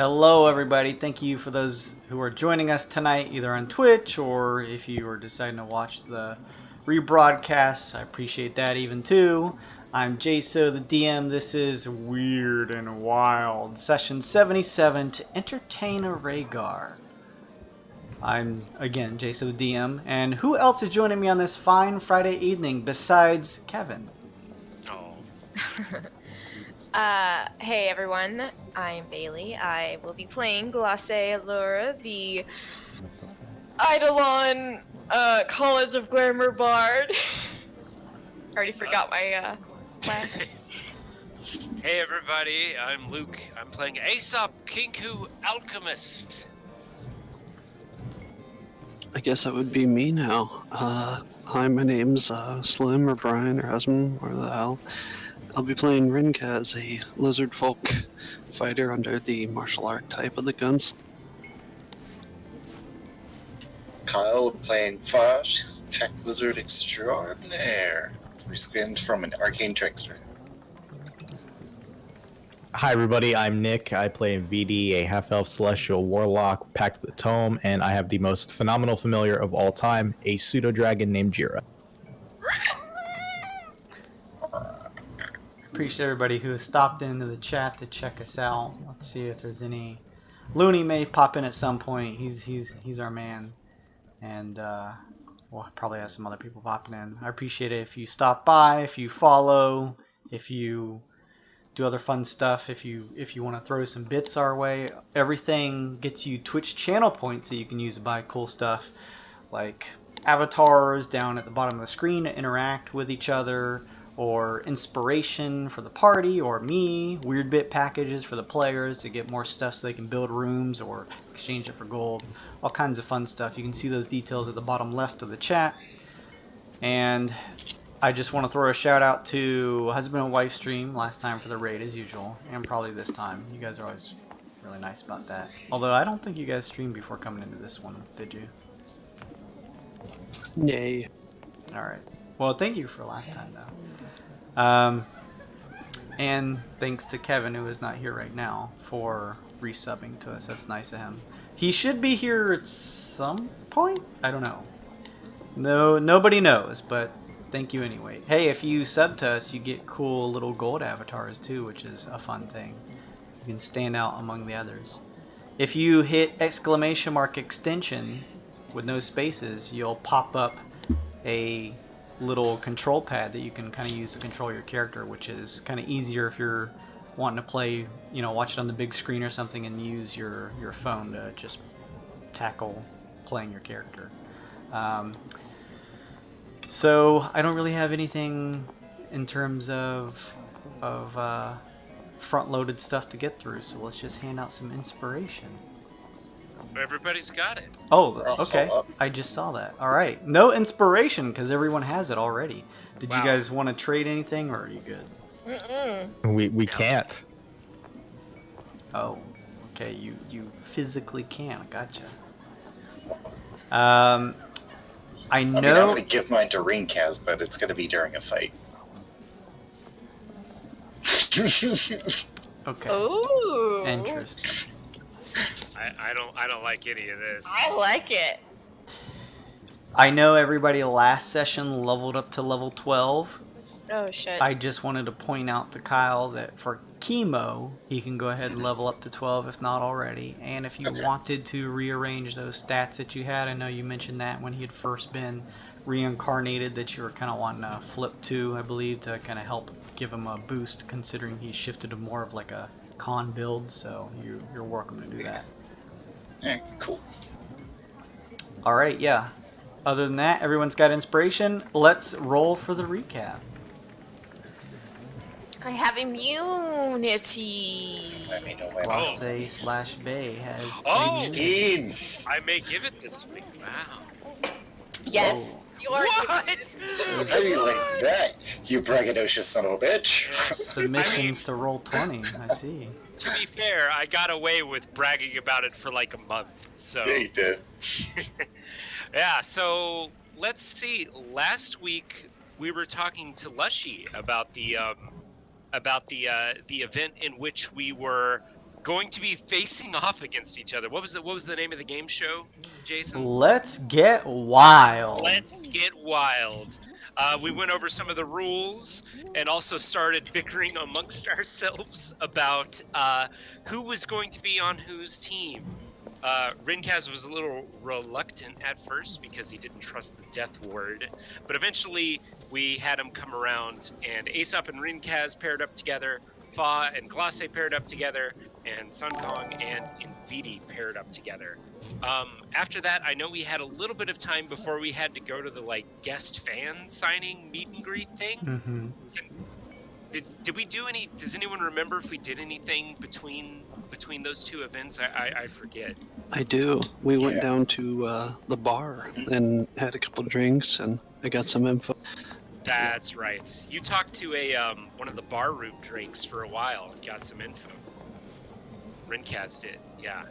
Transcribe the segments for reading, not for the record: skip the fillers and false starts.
Hello, everybody. Thank you for those who are joining us tonight, either on Twitch or if you are deciding to watch the rebroadcast. I appreciate that even too. I'm Jaso, the DM. This is Weird and Wild, session 77 to entertain a Reigar. I'm, again, Jaso, the DM. And who else is joining me on this fine Friday evening besides Kevin? Oh. Hey everyone, I'm Bailey. I will be playing Glace Allura, the Eidolon College of Glamour Bard. Already forgot my class. Hey everybody, I'm Luke. I'm playing Aesop, Kinku Alchemist. I guess that would be me now. Hi, my name's Slim or Brian or Husband or the hell. I'll be playing Rinkaz, a lizard folk fighter under the martial art type of the guns. Kyle playing Fosh, he's tech wizard extraordinaire. Reskinned from an arcane trickster. Hi everybody, I'm Nick. I play VD, a half-elf celestial warlock, Pact of the Tome, and I have the most phenomenal familiar of all time, a pseudo-dragon named Jira. Appreciate everybody who has stopped into the chat to check us out. Let's see if there's any. Looney may pop in at some point. He's our man, and we'll probably have some other people popping in. I appreciate it if you stop by, if you follow, if you do other fun stuff, if you want to throw some bits our way. Everything gets you Twitch channel points that you can use to buy cool stuff, like avatars down at the bottom of the screen to interact with each other, or inspiration for the party, or me, weird bit packages for the players to get more stuff so they can build rooms or exchange it for gold. All kinds of fun stuff. You can see those details at the bottom left of the chat. And I just want to throw a shout out to husband and wife stream last time for the raid as usual, and probably this time. You guys are always really nice about that. Although I don't think you guys streamed before coming into this one, did you? Yay. Alright. Well, thank you for last time though. And thanks to Kevin, who is not here right now, for resubbing to us. That's nice of him. He should be here at some point? I don't know. No, nobody knows, but thank you anyway. Hey, if you sub to us, you get cool little gold avatars too, which is a fun thing. You can stand out among the others. If you hit !extension with no spaces, you'll pop up a little control pad that you can kind of use to control your character, which is kind of easier if you're wanting to play, watch it on the big screen or something and use your phone to just tackle playing your character. So I don't really have anything in terms of front-loaded stuff to get through, so let's just hand out some inspiration. Everybody's got it. Oh, okay. I just saw that. All right. No inspiration because everyone has it already. Did you guys want to trade anything, or are you good? We can't. Oh, okay. You physically can't. Gotcha. I know. I'm going to give mine to Rinkaz, but it's going to be during a fight. Okay. Ooh. Interesting. I don't like any of this. I like it. I know everybody last session leveled up to level 12. Oh shit. I just wanted to point out to Kyle that for chemo, he can go ahead and level up to 12 if not already. And if you wanted to rearrange those stats that you had, I know you mentioned that when he had first been reincarnated that you were kind of wanting to flip to, I believe, to kind of help give him a boost considering he shifted to more of like a con build, so you're welcome to do that. Yeah, cool. Alright, yeah. Other than that, everyone's got inspiration. Let's roll for the recap. I have immunity. Let me know when Glace/Bay has Steam! I may give it this week. Wow. Yes. Oh. You are. What? How do you like that, you braggadocious son of a bitch? Submissions to roll 20, I see. To be fair, I got away with bragging about it for like a month, so. Yeah, you did. Yeah, so let's see. Last week we were talking to Lushee about the event in which we were going to be facing off against each other. What was the name of the game show, Jason? Let's get wild. Let's get wild. We went over some of the rules and also started bickering amongst ourselves about who was going to be on whose team. Rinkaz was a little reluctant at first because he didn't trust the death ward, but eventually we had him come around, and Aesop and Rinkaz paired up together, Fa and Glace paired up together, and Sun Kong and Invidi paired up together. After that, I know we had a little bit of time before we had to go to the guest fan signing meet and greet thing. Mm-hmm. Did we do any? Does anyone remember if we did anything between those two events? I forget. I do. We went Yeah. down to the bar and had a couple drinks, and I got some info. That's right. You talked to one of the barroom drakes for a while and got some info. Rinkaz did. Yeah.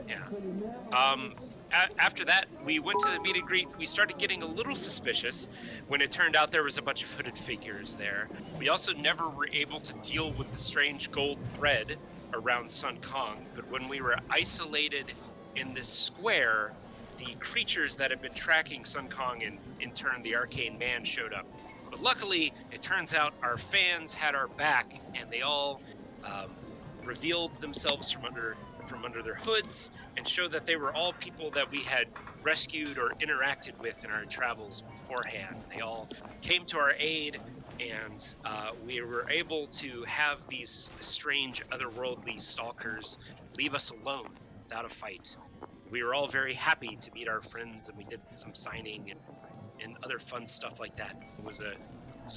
After that, we went to the meet and greet. We started getting a little suspicious when it turned out there was a bunch of hooded figures there. We also never were able to deal with the strange gold thread around Sun Kong, but when we were isolated in this square, the creatures that had been tracking Sun Kong and in turn the arcane man showed up. But luckily, it turns out our fans had our back, and they all revealed themselves from under their hoods and showed that they were all people that we had rescued or interacted with in our travels beforehand. They all came to our aid, and we were able to have these strange otherworldly stalkers leave us alone without a fight. We were all very happy to meet our friends, and we did some signing and other fun stuff like that. It was a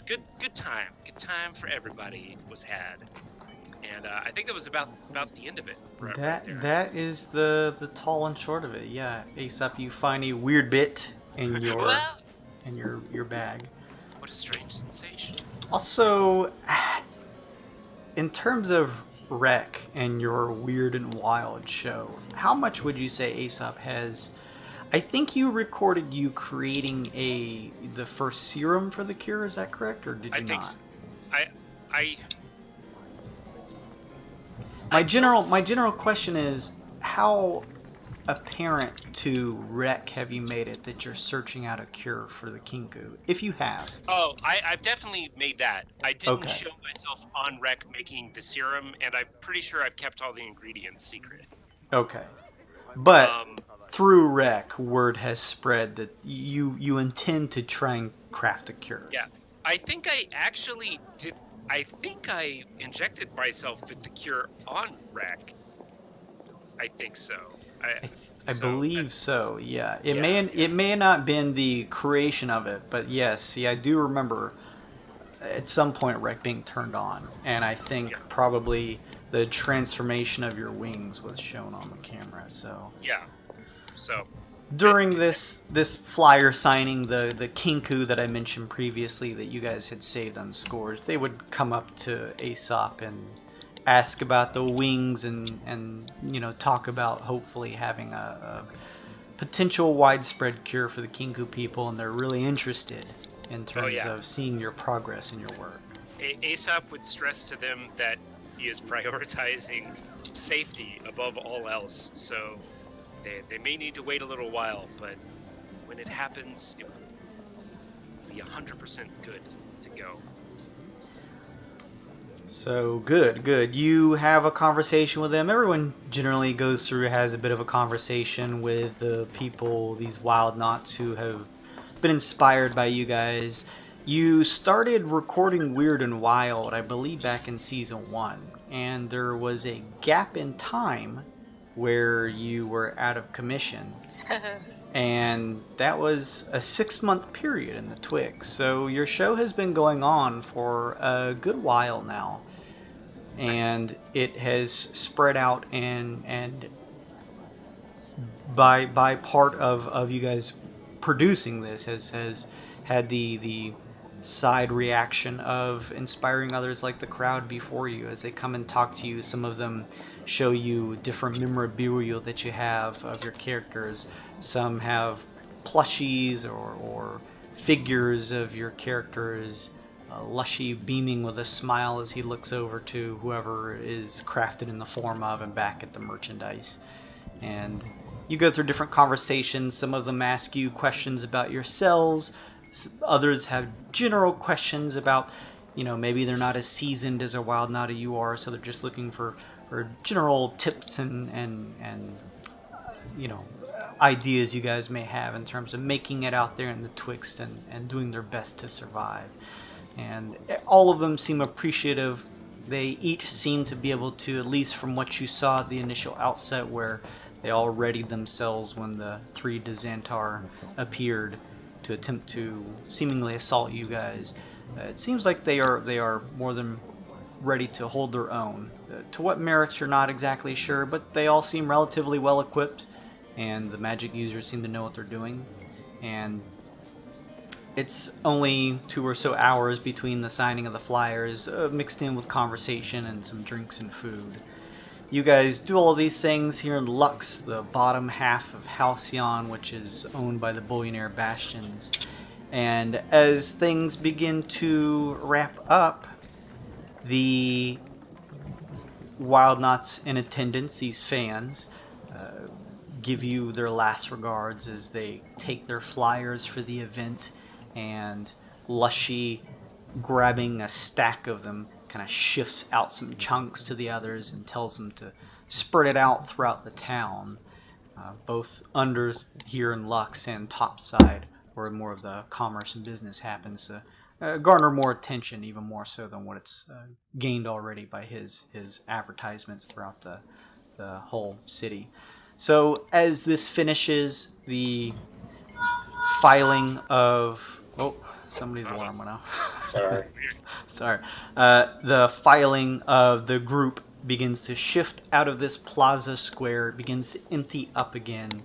good time. Good time for everybody was had. And I think that was about the end of it. Right there. That is the tall and short of it. Yeah, Aesop, you find a weird bit in your bag. What a strange sensation. Also, in terms of RECK and your Weird and Wild show, how much would you say Aesop has? I think you recorded you creating the first serum for the cure. Is that correct, or did you I think not? so. I My general question is, how apparent to RECK have you made it that you're searching out a cure for the Kinku, if you have? Oh, I've definitely made that. I didn't Okay. show myself on RECK making the serum, and I'm pretty sure I've kept all the ingredients secret. Okay, but Um, through RECK, word has spread that you intend to try and craft a cure. Yeah, I think I actually did. I think I injected myself with the cure on RECK. I think so. I believe so. Yeah, it Yeah, may have not been the creation of it, but yes. See, I do remember at some point RECK being turned on, and I think Yeah. probably the transformation of your wings was shown on the camera. So Yeah. So during this flyer signing, the Kinku that I mentioned previously that you guys had saved on scores, they would come up to Aesop and ask about the wings and talk about hopefully having a potential widespread cure for the Kinku people, and they're really interested in terms yeah. of seeing your progress in your work. Aesop would stress to them that he is prioritizing safety above all else. So they may need to wait a little while, but when it happens, it will be 100% good to go. So good. You have a conversation with them. Everyone generally goes through, has a bit of a conversation with the people, these wyldnauts who have been inspired by you guys. You started recording Weird and Wild, I believe, back in season 1, and there was a gap in time where you were out of commission. And that was a 6-month period in the Twixt. So your show has been going on for a good while now. And it has spread out, and by part of you guys producing this has had the side reaction of inspiring others like the crowd before you as they come and talk to you. Some of them show you different memorabilia that you have of your characters. Some have plushies or figures of your characters. Lushee beaming with a smile as he looks over to whoever is crafted in the form of and back at the merchandise. And you go through different conversations. Some of them ask you questions about yourselves. Others have general questions about, maybe they're not as seasoned as a wyldnaut you are, so they're just looking for general tips and ideas you guys may have in terms of making it out there in the Twixt and doing their best to survive. And all of them seem appreciative. They each seem to be able to, at least from what you saw at the initial outset, where they all readied themselves when the 3 dizantar appeared to attempt to seemingly assault you guys. It seems like they are more than ready to hold their own. To what merits you're not exactly sure, but they all seem relatively well equipped, and the magic users seem to know what they're doing. And it's only 2 or so hours between the signing of the flyers, mixed in with conversation and some drinks and food. You guys do all these things here in Lux, the bottom half of Halcyon, which is owned by the Billionaire Bastions. And as things begin to wrap up, the wyldnauts in attendance, these fans, give you their last regards as they take their flyers for the event, and Lushee, grabbing a stack of them, kind of shifts out some chunks to the others and tells them to spread it out throughout the town, both under here in Lux and topside, where more of the commerce and business happens, to garner more attention, even more so than what it's gained already by his advertisements throughout the whole city. So as this finishes, the filing of... Oh, somebody's alarm went off. Sorry. Sorry. The filing of the group begins to shift out of this plaza square, begins to empty up again.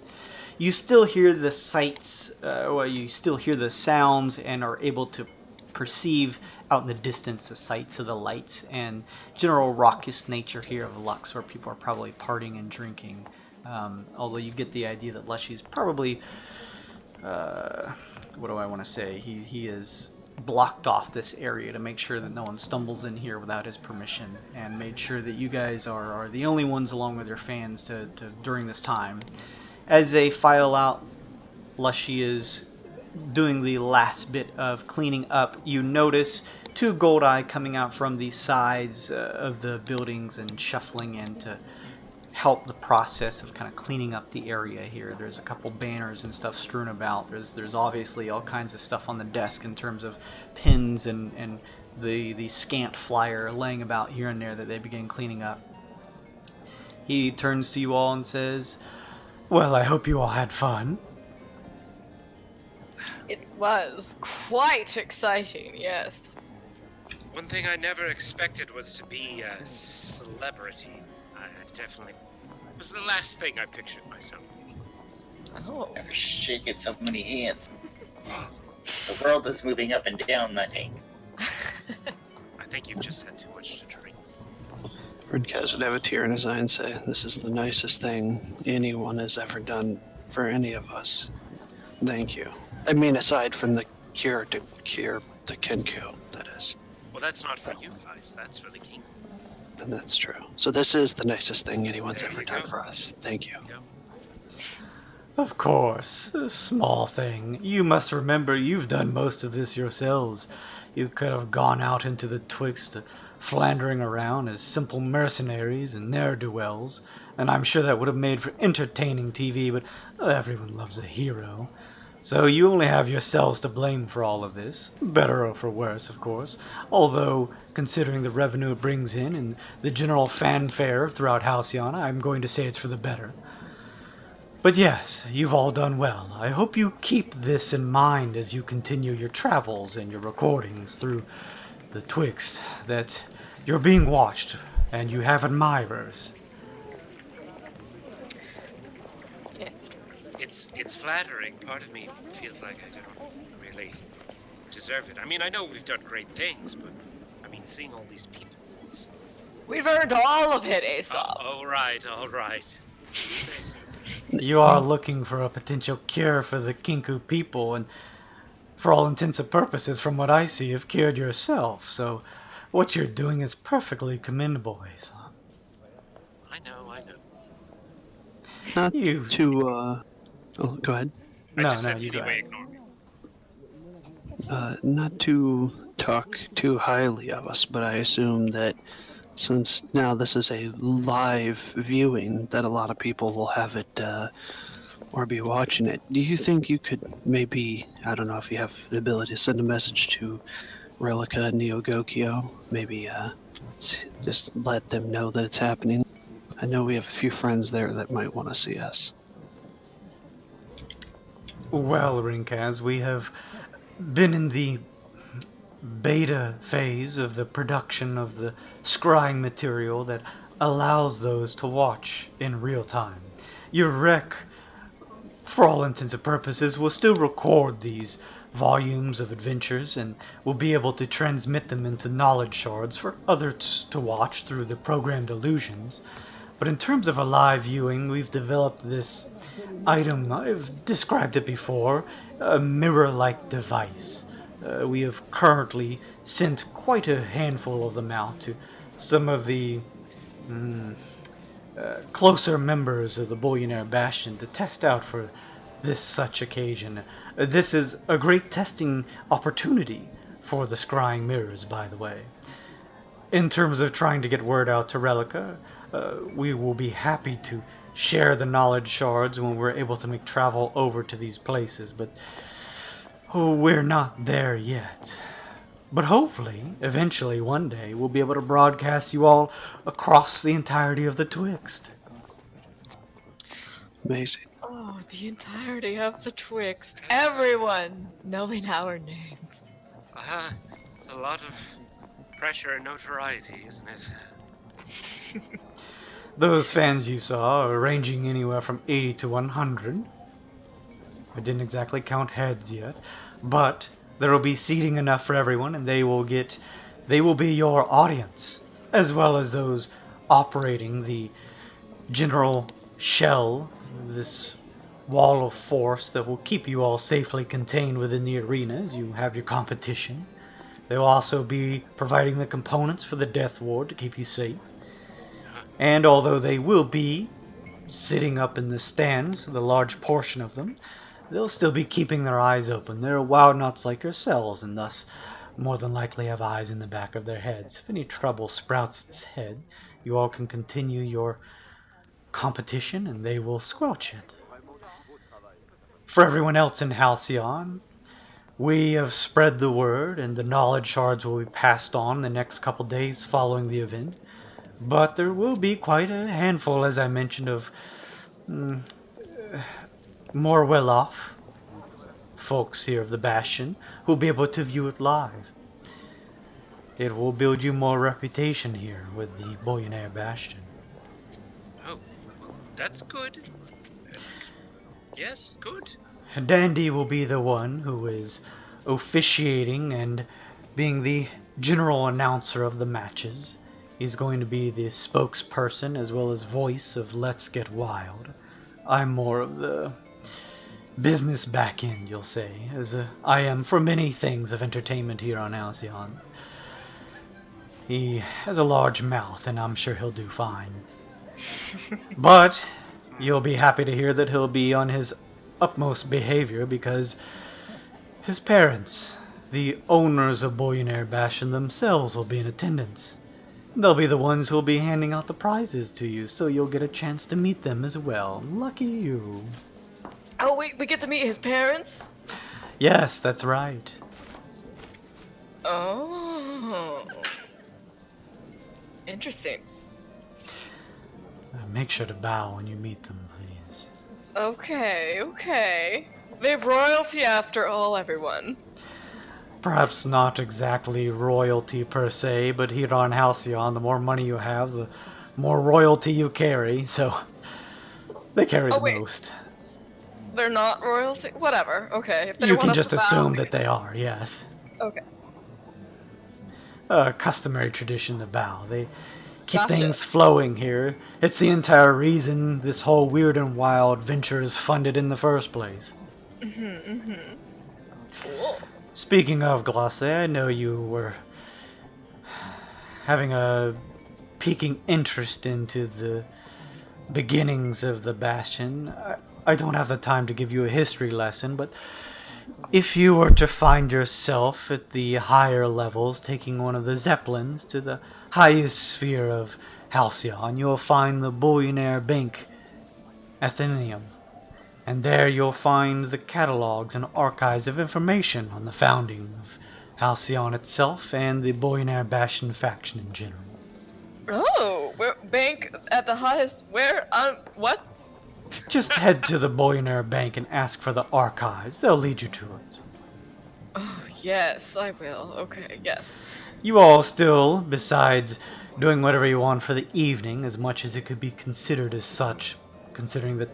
You still hear the sights, you still hear the sounds, and are able to perceive out in the distance the sights of the lights and general raucous nature here of Lux, where people are probably partying and drinking. Although you get the idea that Lushee's probably, what do I want to say? He is blocked off this area to make sure that no one stumbles in here without his permission, and made sure that you guys are the only ones along with your fans to during this time. As they file out, Lushee is doing the last bit of cleaning up. You notice 2 gold eye coming out from the sides of the buildings and shuffling in to help the process of kind of cleaning up the area here. There's a couple banners and stuff strewn about. There's obviously all kinds of stuff on the desk in terms of pins and the scant flyer laying about here and there that they begin cleaning up. He turns to you all and says, "Well, I hope you all had fun." It was quite exciting, yes. One thing I never expected was to be a celebrity. I definitely... It was the last thing I pictured myself being. Oh. Never shaken so many hands. The world is moving up and down, I think. I think you've just had too much to drink. Redkaz would have a tear in his eye and say, "This is the nicest thing anyone has ever done for any of us. Thank you. I mean, aside from the cure to cure the Kenku, that is." Well, that's not for you guys. That's for the king. And that's true. So this is the nicest thing anyone's There ever you done go. for us. Thank you. Yep. Of course, a small thing. You must remember you've done most of this yourselves. You could have gone out into the Twixt, philandering around as simple mercenaries and ne'er-do-wells, and I'm sure that would have made for entertaining TV, but everyone loves a hero. So you only have yourselves to blame for all of this, better or for worse, of course, although, considering the revenue it brings in and the general fanfare throughout Halcyon, I'm going to say it's for the better. But yes, you've all done well. I hope you keep this in mind as you continue your travels and your recordings through the Twixt, that you're being watched and you have admirers. It's flattering. Part of me feels like I don't really deserve it. I mean, I know we've done great things, but I mean, seeing all these people, it's... We've earned all of it, Aesop. all right. You say so. You are looking for a potential cure for the Kinku people, and for all intents and purposes, from what I see, have cured yourself. So, what you're doing is perfectly commendable, Hazel. I know. Not You... to, oh, go ahead. I No, just no, said you go anyway, ahead. ignore me. Not to talk too highly of us, but I assume that since now this is a live viewing, that a lot of people will have it or be watching it. Do you think you could maybe, I don't know if you have the ability to send a message to Relica and Neogokyo, maybe just let them know that it's happening? I know we have a few friends there that might want to see us. Well, Rinkaz, we have been in the beta phase of the production of the scrying material that allows those to watch in real time. Your RECK, for all intents and purposes, will still record these volumes of adventures and will be able to transmit them into knowledge shards for others to watch through the programmed illusions. But in terms of a live viewing, we've developed this item, I've described it before, a mirror-like device. We have currently sent quite a handful of them out to some of the closer members of the Billionaire Bastion to test out for this such occasion. This is a great testing opportunity for the scrying mirrors, by the way. In terms of trying to get word out to Relica, we will be happy to share the knowledge shards when we're able to make travel over to these places, but we're not there yet. But hopefully, eventually, one day, we'll be able to broadcast you all across the entirety of the Twixt. Amazing. Oh, the entirety of the Twixt. Everyone knowing our names. It's a lot of pressure and notoriety, isn't it? Those fans you saw are ranging anywhere from 80 to 100. I didn't exactly count heads yet, but there will be seating enough for everyone, and they will be your audience, as well as those operating the general shell, this wall of force that will keep you all safely contained within the arena as you have your competition. They will also be providing the components for the Death Ward to keep you safe. And although they will be sitting up in the stands, the large portion of them, they'll still be keeping their eyes open. They're wyldnauts like yourselves, and thus more than likely have eyes in the back of their heads. If any trouble sprouts its head, you all can continue your competition, and they will squelch it. For everyone else in Halcyon, we have spread the word, and the knowledge shards will be passed on the next couple days following the event. But there will be quite a handful, as I mentioned, of more well-off folks here of the Bastion who will be able to view it live. It will build you more reputation here with the Billionaire Bastion. Oh, well, that's good. Yes, good. Dandy will be the one who is officiating and being the general announcer of the matches. He's going to be the spokesperson as well as voice of Let's Get Wyld. I'm more of the business back end, you'll say, as I am for many things of entertainment here on Halcyon. He has a large mouth, and I'm sure he'll do fine. But you'll be happy to hear that he'll be on his utmost behavior because his parents, the owners of Billionaire Bastion themselves, will be in attendance. They'll be the ones who'll be handing out the prizes to you, so you'll get a chance to meet them as well. Lucky you. Oh, wait, we get to meet his parents? Yes, that's right. Oh. Interesting. Make sure to bow when you meet them, please. Okay. They're royalty after all, everyone. Perhaps not exactly royalty per se, but here on Halcyon, the more money you have, the more royalty you carry, so they carry the most. They're not royalty? Whatever, okay. If they You want can us just to bow- assume that they are, yes. Okay. Customary tradition to bow. They keep Gotcha. things flowing here. It's the entire reason this whole Weird and Wild venture is funded in the first place. Cool. Speaking of Glosse, I know you were having a piquing interest into the beginnings of the Bastion. I don't have the time to give you a history lesson, but if you were to find yourself at the higher levels taking one of the Zeppelins to the highest sphere of Halcyon, you'll find the Billionaire Bank Athenaeum. And there you'll find the catalogs and archives of information on the founding of Halcyon itself and the Billionaire Bastion faction in general. Oh, bank at the highest. Where? What? Just head to the Billionaire Bank and ask for the archives. They'll lead you to it. Oh, yes, I will. Okay, yes. You all still, besides doing whatever you want for the evening, as much as it could be considered as such, considering that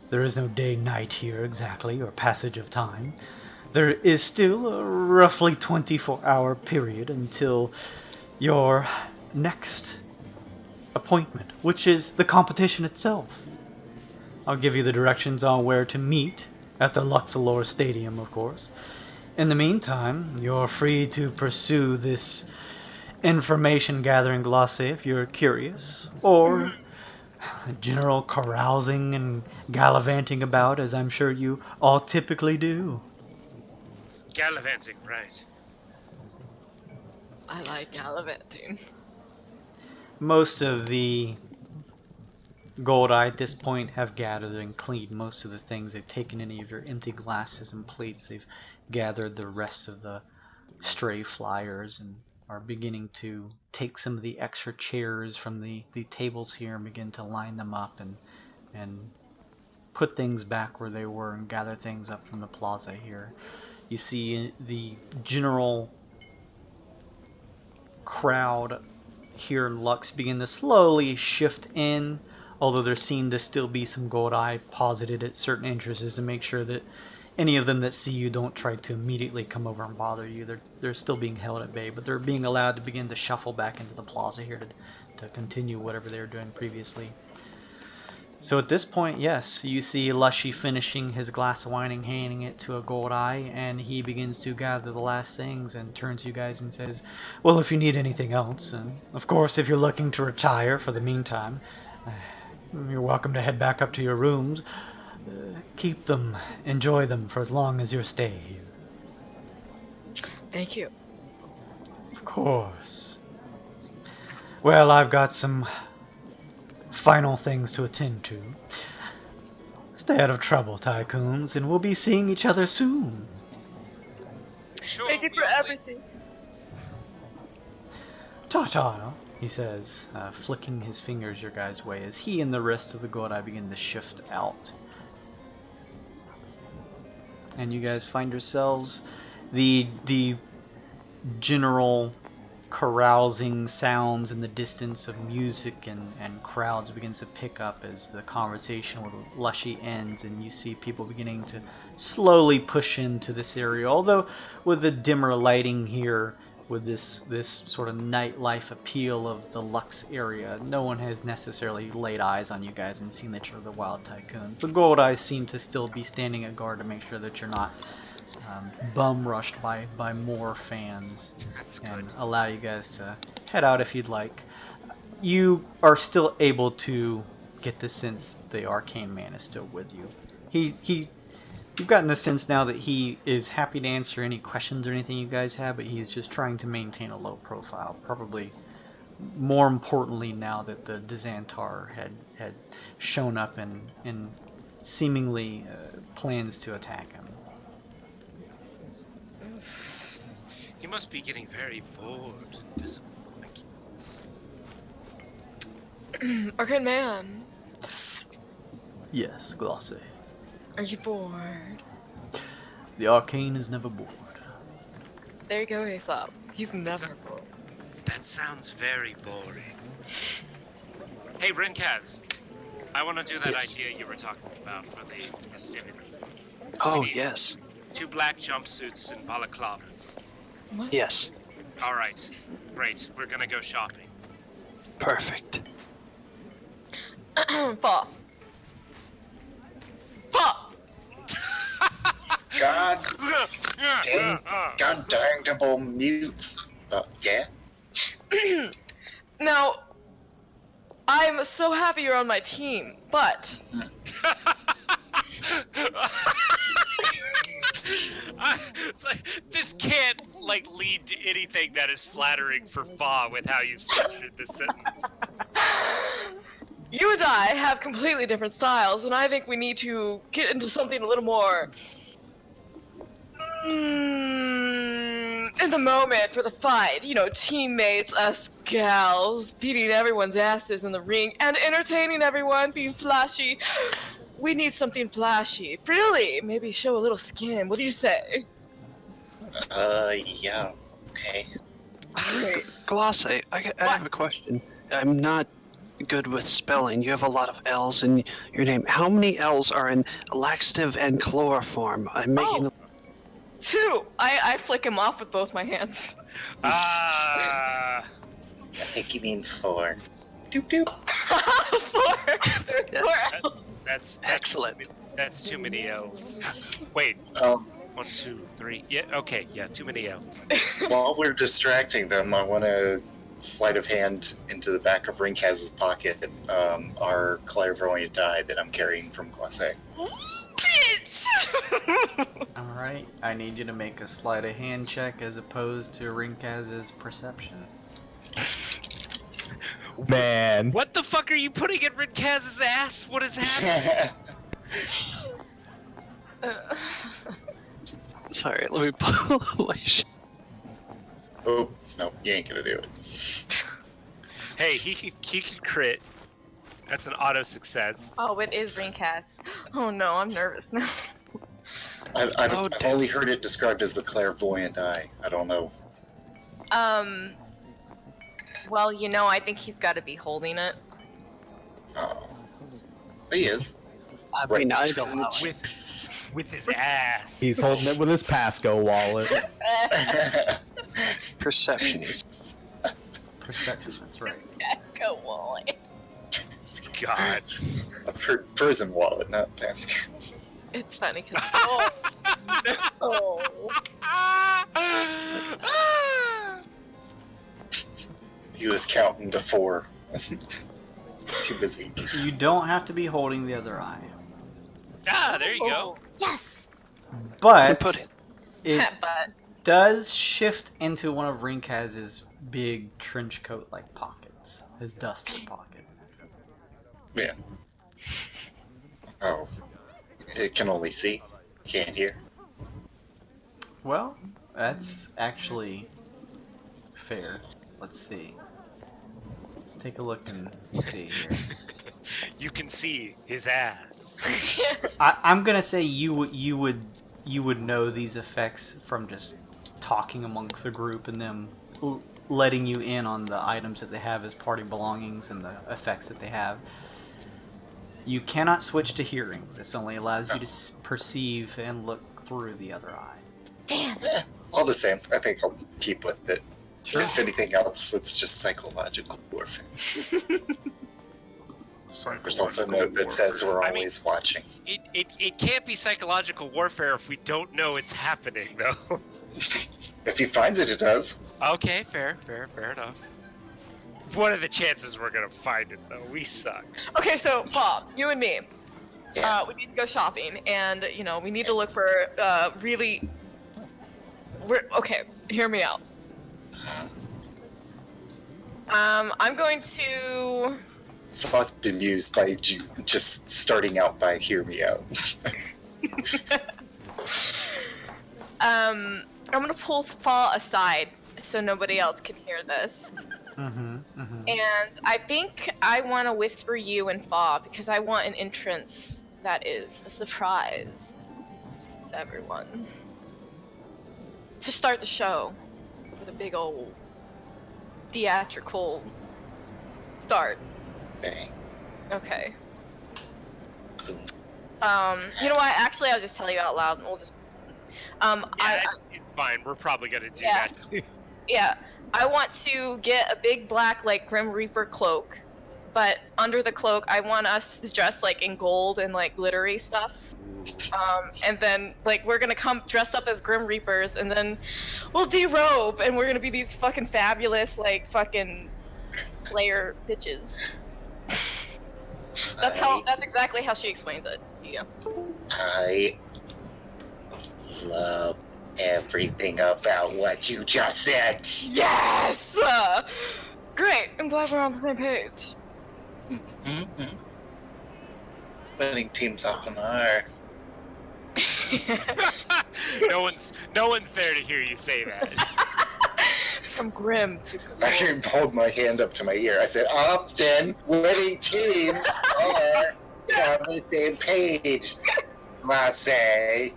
there is no day-night here exactly, or passage of time, there is still a roughly 24-hour period until your next appointment, which is the competition itself. I'll give you the directions on where to meet at the Luxelor Stadium, of course. In the meantime, you're free to pursue this information gathering glosse if you're curious, or general carousing and gallivanting about, as I'm sure you all typically do. Gallivanting, right. I like gallivanting. Most of the gold at this point have gathered and cleaned most of the things. They've taken any of your empty glasses and plates. They've gathered the rest of the stray flyers and are beginning to take some of the extra chairs from the tables here and begin to line them up and put things back where they were and gather things up from the plaza here. You see the general crowd here in Lux begin to slowly shift in, although there seem to still be some gold eye posited at certain entrances to make sure that any of them that see you don't try to immediately come over and bother you. They're still being held at bay, but they're being allowed to begin to shuffle back into the plaza here to continue whatever they were doing previously. So at this point, yes, you see Lushee finishing his glass of wine and handing it to a gold eye, and he begins to gather the last things and turns to you guys and says, well, if you need anything else, and of course if you're looking to retire for the meantime, you're welcome to head back up to your rooms. Keep them, enjoy them for as long as your stay here. Thank you. Of course. Well, I've got some final things to attend to. Stay out of trouble, Tycoons, and we'll be seeing each other soon. Sure. Thank you for we'll wait. everything. Ta-ta, he says, flicking his fingers your guys' way as he and the rest of the gold eye begin to shift out. And you guys find yourselves the general carousing sounds in the distance of music and crowds begins to pick up as the conversation with Lushee ends, and you see people beginning to slowly push into this area. Although with the dimmer lighting here, with this sort of nightlife appeal of the Lux area, no one has necessarily laid eyes on you guys and seen that you're the Wyld Tycoons. The gold eyes seem to still be standing at guard to make sure that you're not bum rushed by more fans. That's And good. allow you guys to head out if you'd like. You are still able to get the sense that the arcane man is still with you. You've gotten the sense now that he is happy to answer any questions or anything you guys have, but he's just trying to maintain a low profile. Probably more importantly now that the dizantar had shown up and seemingly plans to attack him. You must be getting very bored and visible, my kids. Arcane man, Yes, Glosse. are you bored? The arcane is never bored. There you go, Aesop. He's never bored. That sounds very boring. Hey, Renkaz, I want to do that Yes. idea you were talking about for the festivities. Oh, need- yes. 2 black jumpsuits and balaclavas. Yes. All right, great. We're gonna go shopping. Perfect. Fall. Fall. God Dang, god dang double mutes. Yeah? Now, I'm so happy you're on my team, but It's like, this can't lead to anything that is flattering for Fa with how you've structured this sentence. you and I have completely different styles, and I think we need to get into something a little more in the moment for the fight. You know, teammates, us gals, beating everyone's asses in the ring, and entertaining everyone, being flashy. We need something flashy. Really? Maybe show a little skin. What do you say? Yeah. Okay. Glosse, I have a question. I'm not good with spelling. You have a lot of L's in your name. How many L's are in laxative and chloroform? I'm making. 2. I flick him off with both my hands. I think you mean 4. Doop doop. 4. There's 4 L's. That's Excellent. That's too many L's. Wait, 1, 2, 3. Yeah, okay, yeah, too many L's. While we're distracting them, I want to sleight of hand into the back of Rinkaz's pocket our clairvoyant die that I'm carrying from Glosse. Bitch! Alright, I need you to make a sleight of hand check as opposed to Rinkaz's perception. Man. What the fuck are you putting in Rinkaz's ass? What is happening? Sorry, let me pull my Oh, no, you ain't gonna do it. Hey, he can crit. That's an auto success. Oh, it is Ringcast. Oh no, I'm nervous now. I've only heard it described as the clairvoyant eye. I don't know. Well, you know, I think he's got to be holding it. Oh. He is. I mean, I don't know. With his ass. He's holding it with his Pasco wallet. Perception. Perception, that's right. Go wallet. God. A prison wallet, not mask. It's funny because. Oh no. He was counting to 4. Too busy. You don't have to be holding the other eye. There you go. Yes. But Put it. it But does shift into one of Rinkaz's big trench coat like pockets. His duster pocket. Yeah. Oh. It can only see. Can't hear. Well, that's actually fair. Let's see. Let's take a look and see here. You can see his ass. I'm gonna say you would know these effects from just talking amongst the group and them letting you in on the items that they have as party belongings and the effects that they have. You cannot switch to hearing. This only allows you to perceive and look through the other eye. damn. All the same, I think I'll keep with it. Sure. If anything else, it's just psychological warfare. There's also a note that says we're always watching. It can't be psychological warfare if we don't know it's happening, though. If he finds it, it does. Okay, fair enough. What are the chances we're gonna find it, though? We suck. Okay, so Bob, you and me, Yeah. we need to go shopping, and you know we need to look for really. Okay, hear me out. I'm going to. I've been bemused by you just starting out by hear me out. I'm gonna pull Fall aside so nobody else can hear this. And I think I want to whisper you and Fa because I want an entrance that is a surprise to everyone. To start the show with a big old theatrical start. Bang. Okay. Boom. You know what? Actually, I'll just tell you out loud, and we'll just. It's fine. We're probably gonna do Yeah. that too. Yeah, I want to get a big black, like, Grim Reaper cloak, but under the cloak, I want us to dress, like, in gold and, like, glittery stuff. And then, like, we're gonna come dressed up as Grim Reapers, and then we'll derobe, and we're gonna be these fucking fabulous, like, fucking player bitches. That's exactly how she explains it. Yeah. I love everything about what you just said. Yes! Great! I'm glad we're on the same page. Mm-hmm. Winning teams often are. No one's there to hear you say that. From grim to I even pulled my hand up to my ear. I said, often winning teams are on the same page. Lasse.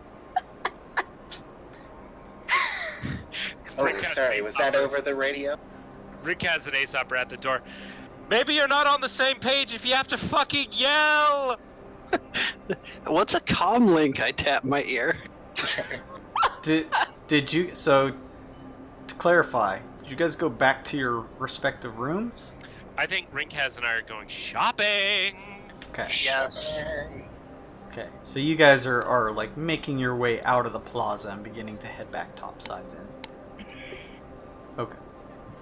Oh, sorry. Was that over the radio? Rick has an Aesop rat at the door. Maybe you're not on the same page if you have to fucking yell. What's a comm link? I tap my ear. Did you? So, to clarify, did you guys go back to your respective rooms? I think Rinkaz and I are going shopping. Okay. Yes. Okay. So you guys are like making your way out of the plaza and beginning to head back topside then. Okay.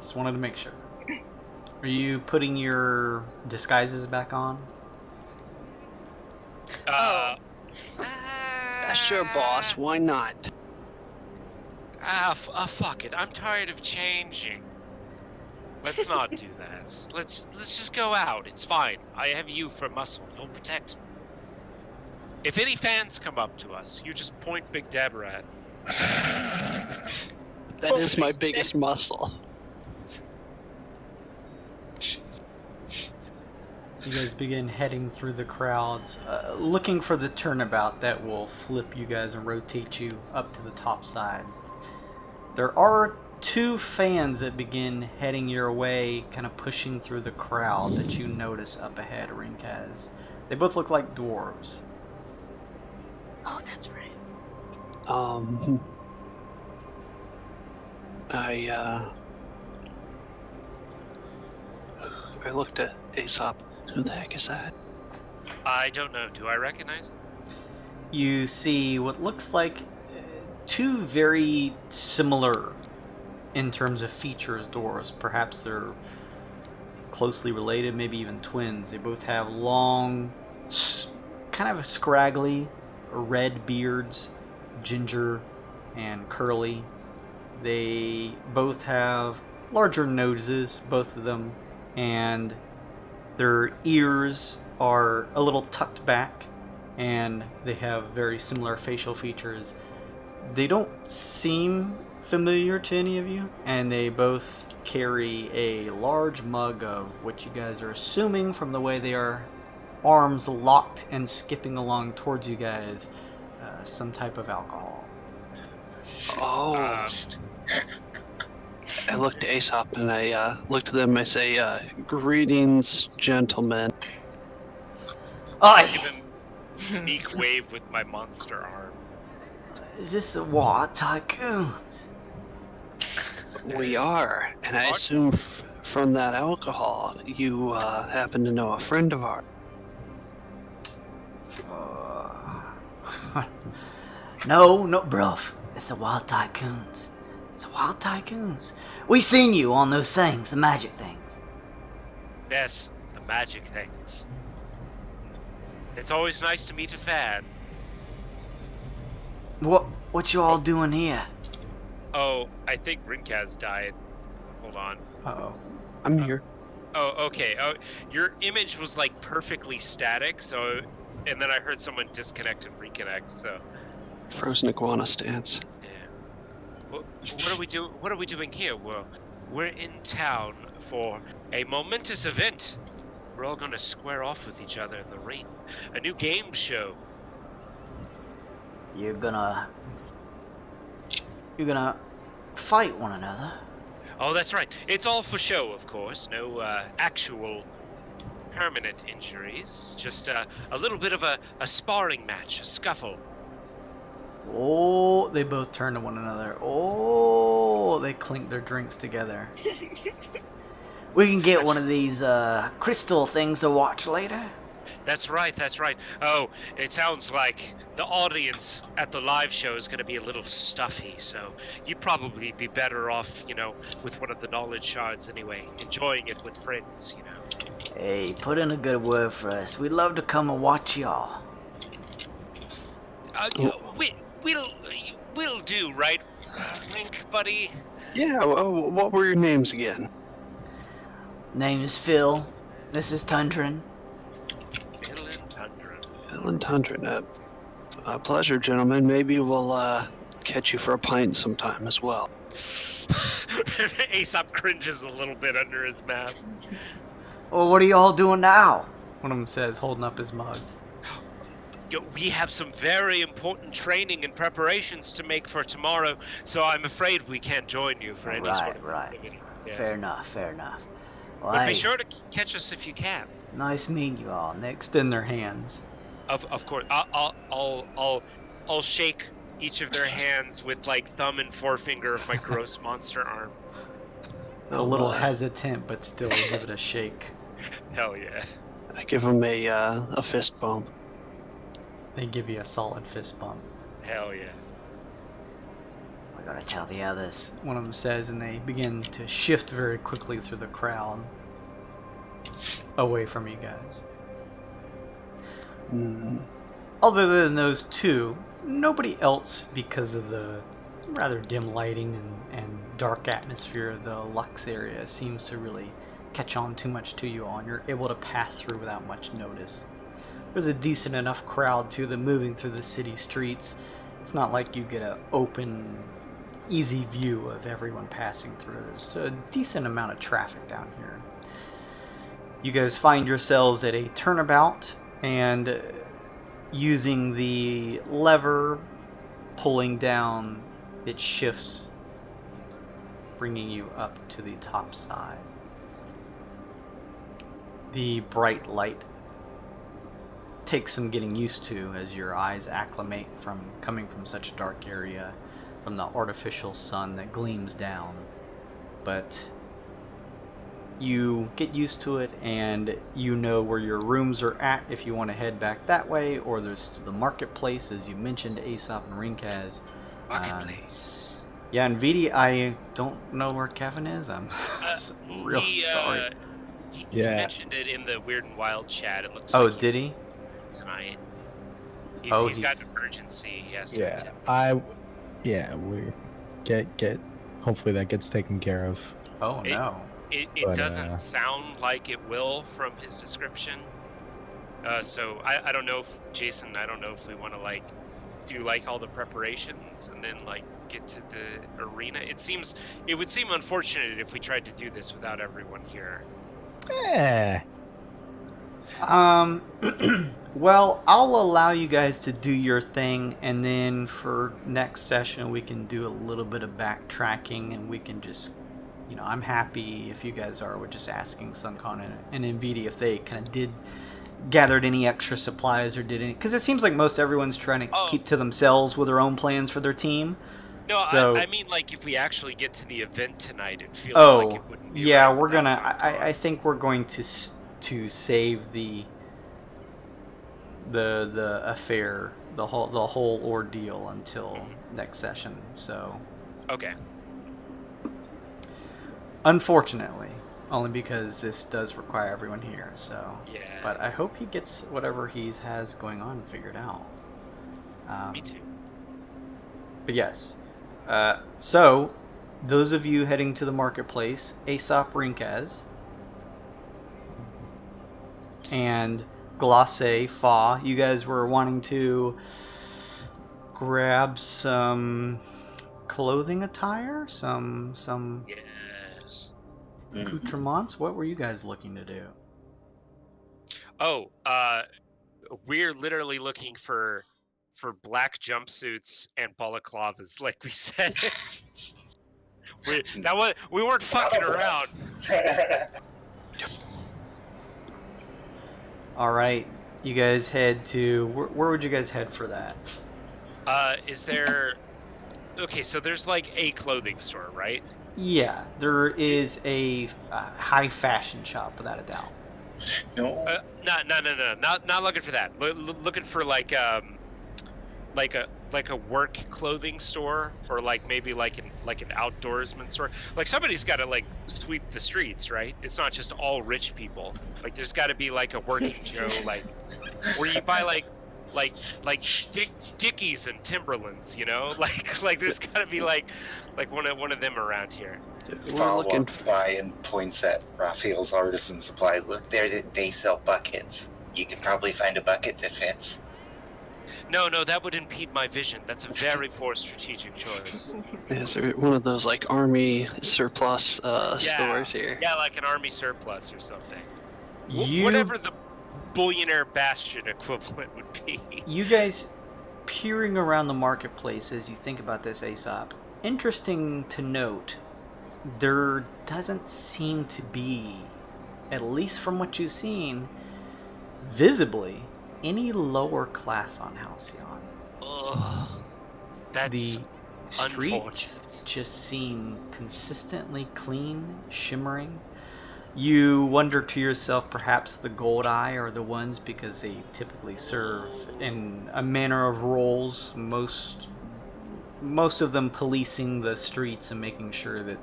Just wanted to make sure. Are you putting your disguises back on? Sure, boss. Why not? Fuck it. I'm tired of changing. Let's not do that. Let's just go out. It's fine. I have you for muscle. You'll protect me. If any fans come up to us, you just point Big Deborah at. That is my biggest muscle. You guys begin heading through the crowds, looking for the turnabout that will flip you guys and rotate you up to the top side. There are two fans that begin heading your way, kind of pushing through the crowd that you notice up ahead, Rinkaz. They both look like dwarves. Oh, that's right. I looked at Aesop. Who the heck is that? I don't know. Do I recognize it? You see what looks like two very similar in terms of features dwarves. Perhaps they're closely related, maybe even twins. They both have long, kind of scraggly red beards, ginger and curly. They both have larger noses, both of them, and their ears are a little tucked back, and they have very similar facial features. They don't seem familiar to any of you, and they both carry a large mug of what you guys are assuming from the way they are arms locked and skipping along towards you guys, some type of alcohol. Oh. I looked at Aesop and I looked at them and I say, greetings, gentlemen. I give him a meek wave with my monster arm. Is this a war, Tycoons? We are, and I assume from that alcohol, you happen to know a friend of ours. No, bruv. It's the Wild Tycoons. It's the Wild Tycoons. We seen you on those things, the magic things. Yes, the magic things. It's always nice to meet a fan. What you all doing here? Oh, I think Rinkaz died. Hold on. Uh-oh. I'm here. Oh, okay. Oh, your image was like perfectly static, so, and then I heard someone disconnect and reconnect, so. Frozen iguana stance. Yeah. What are we doing here? We're in town for a momentous event. We're all gonna square off with each other in the ring. A new game show. You're gonna fight one another. Oh, that's right. It's all for show, of course. No actual permanent injuries. Just a little bit of a sparring match, a scuffle. Oh, they both turn to one another. Oh, they clink their drinks together. We can get one of these crystal things to watch later. That's right, that's right. Oh, it sounds like the audience at the live show is going to be a little stuffy, so you'd probably be better off, with one of the knowledge shards anyway, enjoying it with friends. Hey, put in a good word for us. We'd love to come and watch y'all. We'll do, right, Link, buddy? Yeah, well, what were your names again? Name is Phil. This is Tundran. Phil and Tundra. Phil and Tundra. A pleasure, gentlemen. Maybe we'll catch you for a pint sometime as well. Aesop cringes a little bit under his mask. Well, what are y'all doing now? One of them says, holding up his mug. We have some very important training and preparations to make for tomorrow, so I'm afraid we can't join you for any sort of activity. Yes. Fair enough. Well, But be sure to catch us if you can. Nice meeting you all. They extend their hands. Of course, I'll shake each of their hands with thumb and forefinger of my gross monster arm. A little hesitant, but still give it a shake. Hell yeah! I give him a fist bump. They give you a solid fist bump. Hell yeah! I gotta tell the others, one of them says, and they begin to shift very quickly through the crowd, away from you guys. Other than those two, nobody else, because of the rather dim lighting and dark atmosphere of the Lux area, seems to really catch on too much to you all, and you're able to pass through without much notice. There's a decent enough crowd too, that moving through the city streets, it's not like you get an open, easy view of everyone passing through. There's a decent amount of traffic down here. You guys find yourselves at a turnabout, and using the lever, pulling down, it shifts, bringing you up to the top side. The bright light takes some getting used to as your eyes acclimate from coming from such a dark area, from the artificial sun that gleams down. But you get used to it, and you know where your rooms are at if you want to head back that way, or there's the marketplace, as you mentioned, Aesop and Rinkaz. Marketplace. Yeah, and VD, I don't know where Kevin is. I'm real sorry. He mentioned it in the Wyrd and Wyld chat. It looks like did he? Tonight. He's got an emergency. He has to attend. we get. Hopefully that gets taken care of. Oh no. It doesn't sound like it will from his description. So I don't know if Jason. I don't know if we want to do all the preparations and then get to the arena. It would seem unfortunate if we tried to do this without everyone here. Well, I'll allow you guys to do your thing, and then for next session we can do a little bit of backtracking, and we can just, I'm happy if you guys are with just asking Suncon and NVIDIA if they kind of gathered any extra supplies or did any, because it seems like most everyone's trying to keep to themselves with their own plans for their team. No, so, I mean if we actually get to the event tonight, it feels like it wouldn't be right we're gonna. I think we're going to save the affair, the whole ordeal until next session. So. Okay. Unfortunately, only because this does require everyone here. So. Yeah. But I hope he gets whatever he has going on figured out. Me too. But yes. So, those of you heading to the marketplace, Aesop Rinkaz and Glace Fa, you guys were wanting to grab some clothing attire, some yes, accoutrements. What were you guys looking to do? Oh, we're literally looking for black jumpsuits and balaclavas, like we said. we weren't fucking around. All right, you guys head to where would you guys head for that? Is there? Okay, so there's a clothing store, right? Yeah, there is a high fashion shop without a doubt. No. No. Not looking for that. Looking for like a work clothing store, or like maybe like an outdoorsman store. Like somebody's got to like sweep the streets, right? It's not just all rich people. Like there's got to be like a working Joe, like where you buy like Dickies and Timberlands, you know? Like there's got to be like one of them around here. Paul walks by and points at Raphael's artisan supply. Look there, they sell buckets. You could probably find a bucket that fits. No, that would impede my vision. That's a very poor strategic choice. Is there one of those like army surplus stores here? Yeah, like an army surplus or something. You- Whatever the billionaire bastion equivalent would be. You guys peering around the marketplace as you think about this, Aesop. Interesting to note, there doesn't seem to be, at least from what you've seen, visibly, any lower class on Halcyon. Ugh, that's The streets unfortunate. just seem consistently clean, shimmering. You wonder to yourself, perhaps the Gold Eye are the ones, because they typically serve in a manner of roles, most of them policing the streets and making sure that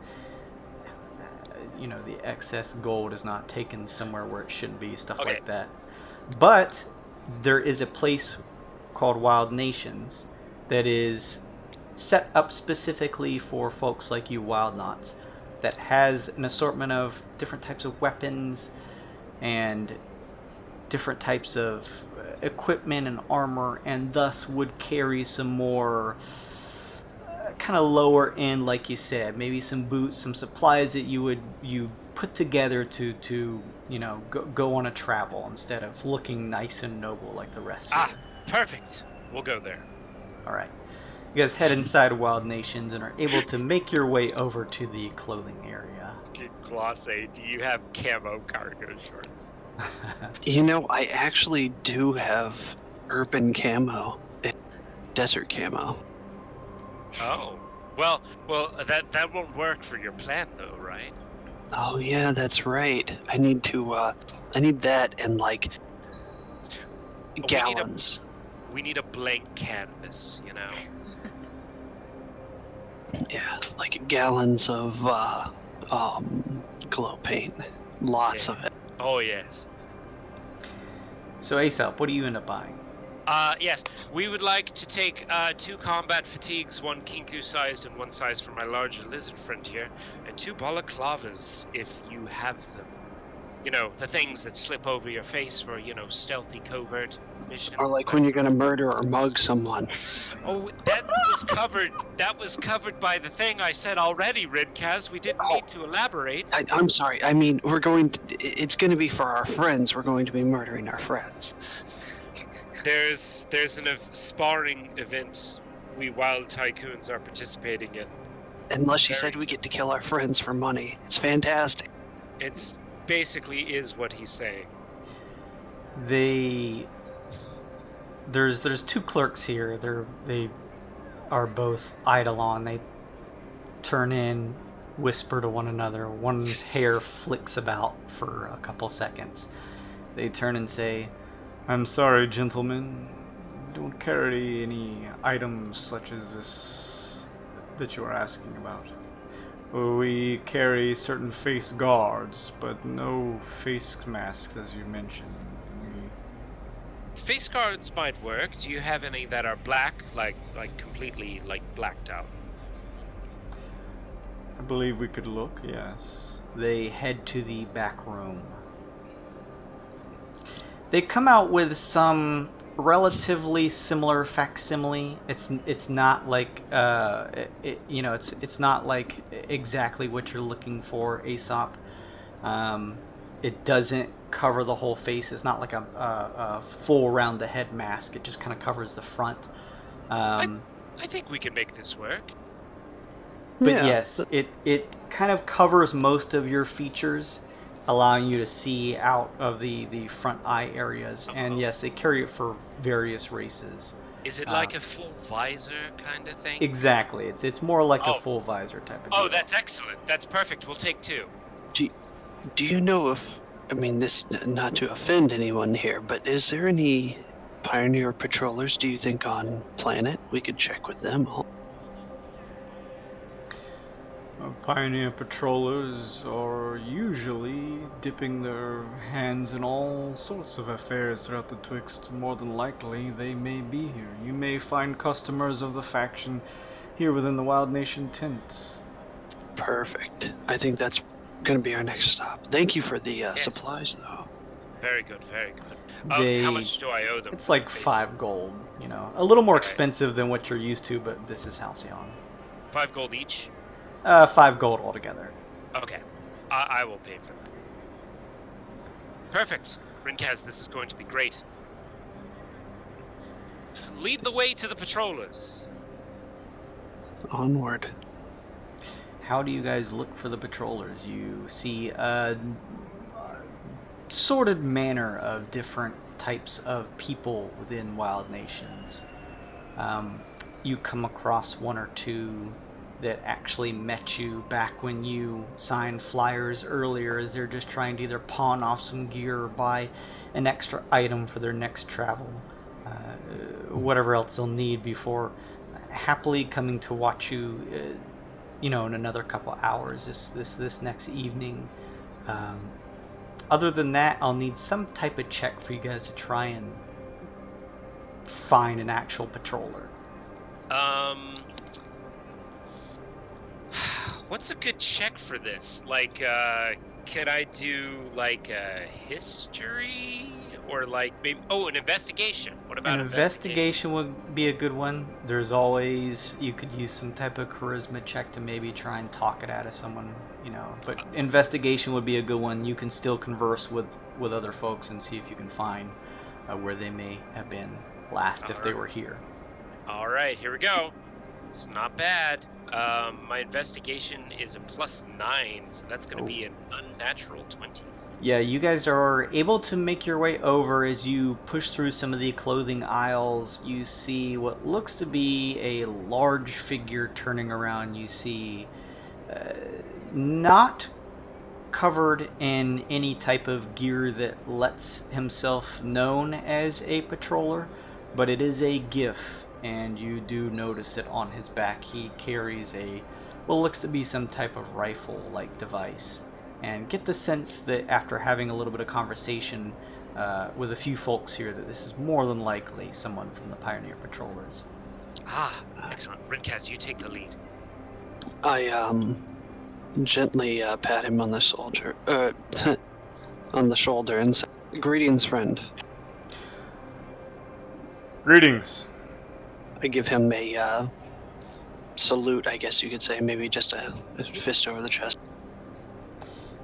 the excess gold is not taken somewhere where it shouldn't be, stuff Okay. like that. But there is a place called Wyld Nations that is set up specifically for folks like you wyldnauts, that has an assortment of different types of weapons and different types of equipment and armor, and thus would carry some more kind of lower end, like you said, maybe some boots, some supplies that you put together to go on a travel instead of looking nice and noble like the rest of you. Perfect. We'll go there. All right. You guys head inside Wyld Nations and are able to make your way over to the clothing area. Glosse, do you have camo cargo shorts? I actually do have urban camo, desert camo. Oh. Well, that won't work for your plan though, right? Oh yeah, that's right. I need that and like gallons. We need a blank canvas, you know. Yeah, like gallons of glow paint. Lots of it. Oh yes. So Aesop, what do you end up buying? Yes, we would like to take 2 combat fatigues, 1 kinku-sized and 1 size for my larger lizard friend here, and 2 balaclavas if you have them. The things that slip over your face for, stealthy covert missions. Or like when you're gonna murder or mug someone. Oh, that was covered by the thing I said already, Ridkaz. We didn't need to elaborate. I'm sorry. I mean, it's gonna be for our friends. We're going to be murdering our friends. There's an sparring event we Wyld Tycoons are participating in. And Lushee said we get to kill our friends for money. It's fantastic. It's basically is what he's saying. There's 2 clerks here. They are both Eidolon. They turn in, whisper to one another. One's hair flicks about for a couple seconds. They turn and say, "I'm sorry, gentlemen. We don't carry any items such as this that you are asking about. We carry certain face guards, but no face masks, as you mentioned. Face guards might work. Do you have any that are black, like completely blacked out? I believe we could look, yes." They head to the back room. They come out with some relatively similar facsimile. It's not like it's not like exactly what you're looking for, Aesop. It doesn't cover the whole face. It's not like a full round the head mask. It just kind of covers the front. I think we can make this work. But Yeah, yes, it kind of covers most of your features, allowing you to see out of the front eye areas. And yes, they carry it for various races. Is it like a full visor kind of thing? Exactly. It's more like a full visor type of Oh, deal. that's excellent. That's perfect. We'll take 2. Do you know if I mean, this not to offend anyone here, but is there any pioneer patrollers, do you think, on planet? We could check with them. Pioneer patrollers are usually dipping their hands in all sorts of affairs throughout the Twixt. More than likely, they may be here. You may find customers of the faction here within the Wyld Nation tents. Perfect. I think that's going to be our next stop. Thank you for the supplies, though. Very good, very good. How much do I owe them? It's like 5 gold, you know. A little more expensive than what you're used to, but this is Halcyon. 5 gold each? 5 gold altogether. Okay. I will pay for that. Perfect. Rinkaz, this is going to be great. Lead the way to the patrollers. Onward. How do you guys look for the patrollers? You see a sorted manner of different types of people within Wyld Nations. You come across 1 or 2 that actually met you back when you signed flyers earlier, as they're just trying to either pawn off some gear or buy an extra item for their next travel, whatever else they'll need before happily coming to watch you, in another couple hours this next evening. Other than that, I'll need some type of check for you guys to try and find an actual patroller. What's a good check for this? Like, could I do, like, a history? Or, like, maybe... Oh, an investigation. What about an investigation? Would be a good one. There's always... You could use some type of charisma check to maybe try and talk it out of someone, But investigation would be a good one. You can still converse with other folks and see if you can find where they may have been last if they were here. All right, here we go. It's not bad. My investigation is a +9, so that's going to be an unnatural 20. Yeah, you guys are able to make your way over. As you push through some of the clothing aisles, you see what looks to be a large figure turning around. You see not covered in any type of gear that lets himself known as a patroller, but it is a GIF. And you do notice it on his back. He carries what looks to be some type of rifle-like device. And get the sense that after having a little bit of conversation with a few folks here, that this is more than likely someone from the Pioneer Patrollers. Ah, excellent. Rinkaz, you take the lead. I gently pat him on the shoulder, on the shoulder, and say, "Greetings, friend." Greetings. I give him a salute, I guess you could say, maybe just a fist over the chest.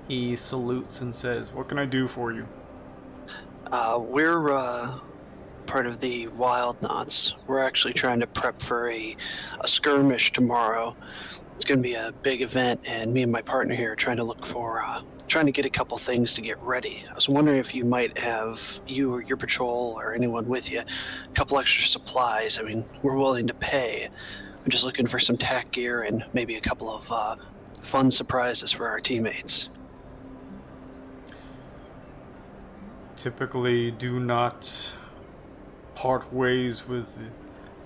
He salutes and says, "What can I do for you?" We're part of the Wyldnauts. We're actually trying to prep for a skirmish tomorrow. It's going to be a big event, and me and my partner here are trying to get a couple things to get ready. I was wondering if you might have, you or your patrol or anyone with you, a couple extra supplies. I mean, we're willing to pay. I'm just looking for some tack gear and maybe a couple of fun surprises for our teammates. Typically do not part ways with the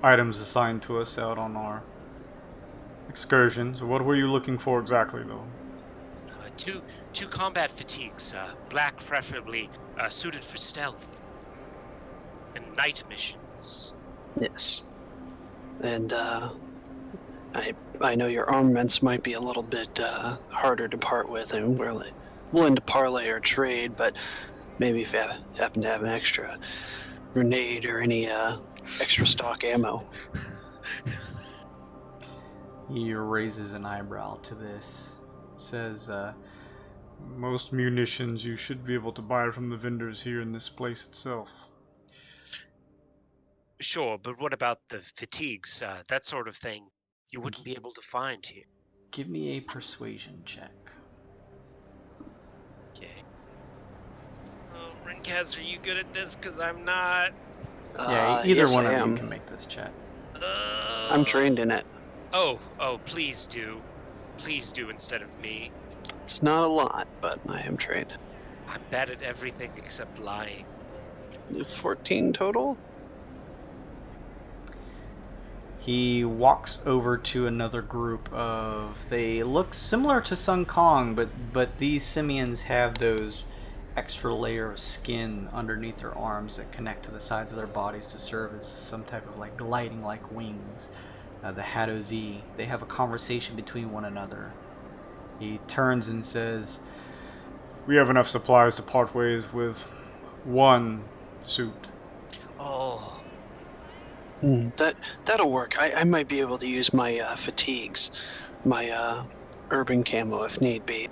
items assigned to us out on our excursions. What were you looking for exactly, though? Two combat fatigues, black preferably, suited for stealth and night missions. Yes. And I know your armaments might be a little bit harder to part with, and we're willing to parlay or trade, but maybe if you happen to have an extra grenade or any extra stock ammo. He raises an eyebrow to this. Says, most munitions you should be able to buy from the vendors here in this place itself. Sure, but what about the fatigues, that sort of thing you wouldn't be able to find here? Give me a persuasion check. Okay. Oh, Rinkaz, are you good at this? Because I'm not. Yeah, either yes, one I of am. you can make this check. I'm trained in it. Oh, please do. Please do instead of me. It's not a lot, but I am trained. I'm bad at everything except lying. 14 total? He walks over to another group of... They look similar to Sun Kong, but these simians have those extra layer of skin underneath their arms that connect to the sides of their bodies to serve as some type of like gliding like wings. The Hadozi, they have a conversation between one another. He turns and says, "We have enough supplies to part ways with one suit." Oh, That'll work. I might be able to use my fatigues, my urban camo if need be.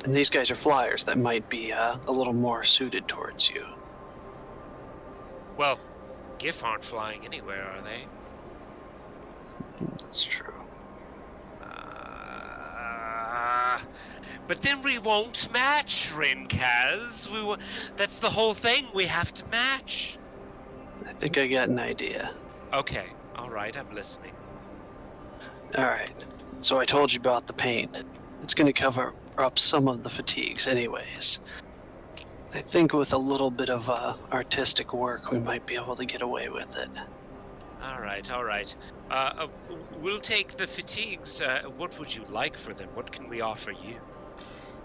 And these guys are flyers that might be a little more suited towards you. well, GIF aren't flying anywhere, are they? That's true. But then we won't match, Rinkaz. That's the whole thing. We have to match. I think I got an idea. Okay, all right, I'm listening. Alright, so I told you about the paint. It's going to cover up some of the fatigues anyways. I think with a little bit of artistic work, we might be able to get away with it. All right. We'll take the fatigues. What would you like for them? What can we offer you?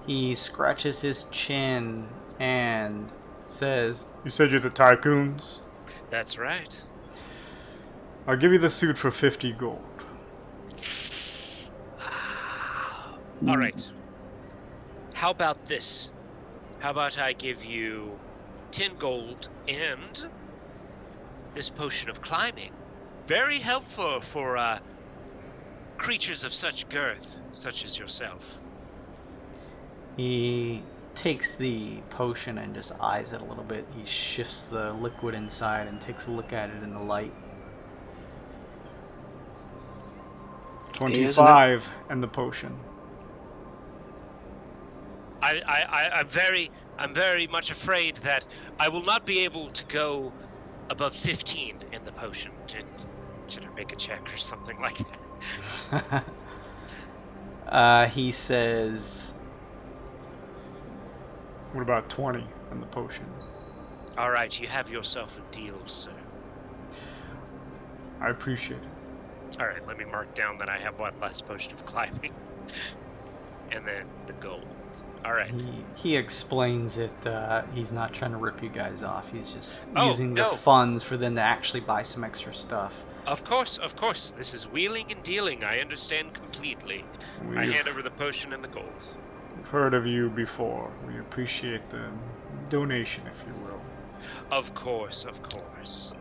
He scratches his chin and says, "You said you're the Tycoons? That's right. I'll give you the suit for 50 gold. All right. How about this? How about I give you 10 gold and this potion of climbing? Very helpful for creatures of such girth, such as yourself. He takes the potion and just eyes it a little bit. He shifts the liquid inside and takes a look at it in the light. 25 and the potion. I'm very much afraid that I will not be able to go above 15 in the potion. Should I make a check or something like that? He says, "What about 20 in the potion?" All right, you have yourself a deal, sir. I appreciate it. All right, let me mark down that I have one less potion of climbing. And then the gold. All right. He explains that he's not trying to rip you guys off. He's just Oh, using the no. funds for them to actually buy some extra stuff. Of course. This is wheeling and dealing. I understand completely. I We've hand over the potion and the gold. heard of you before. We appreciate the donation, if you will. Of course.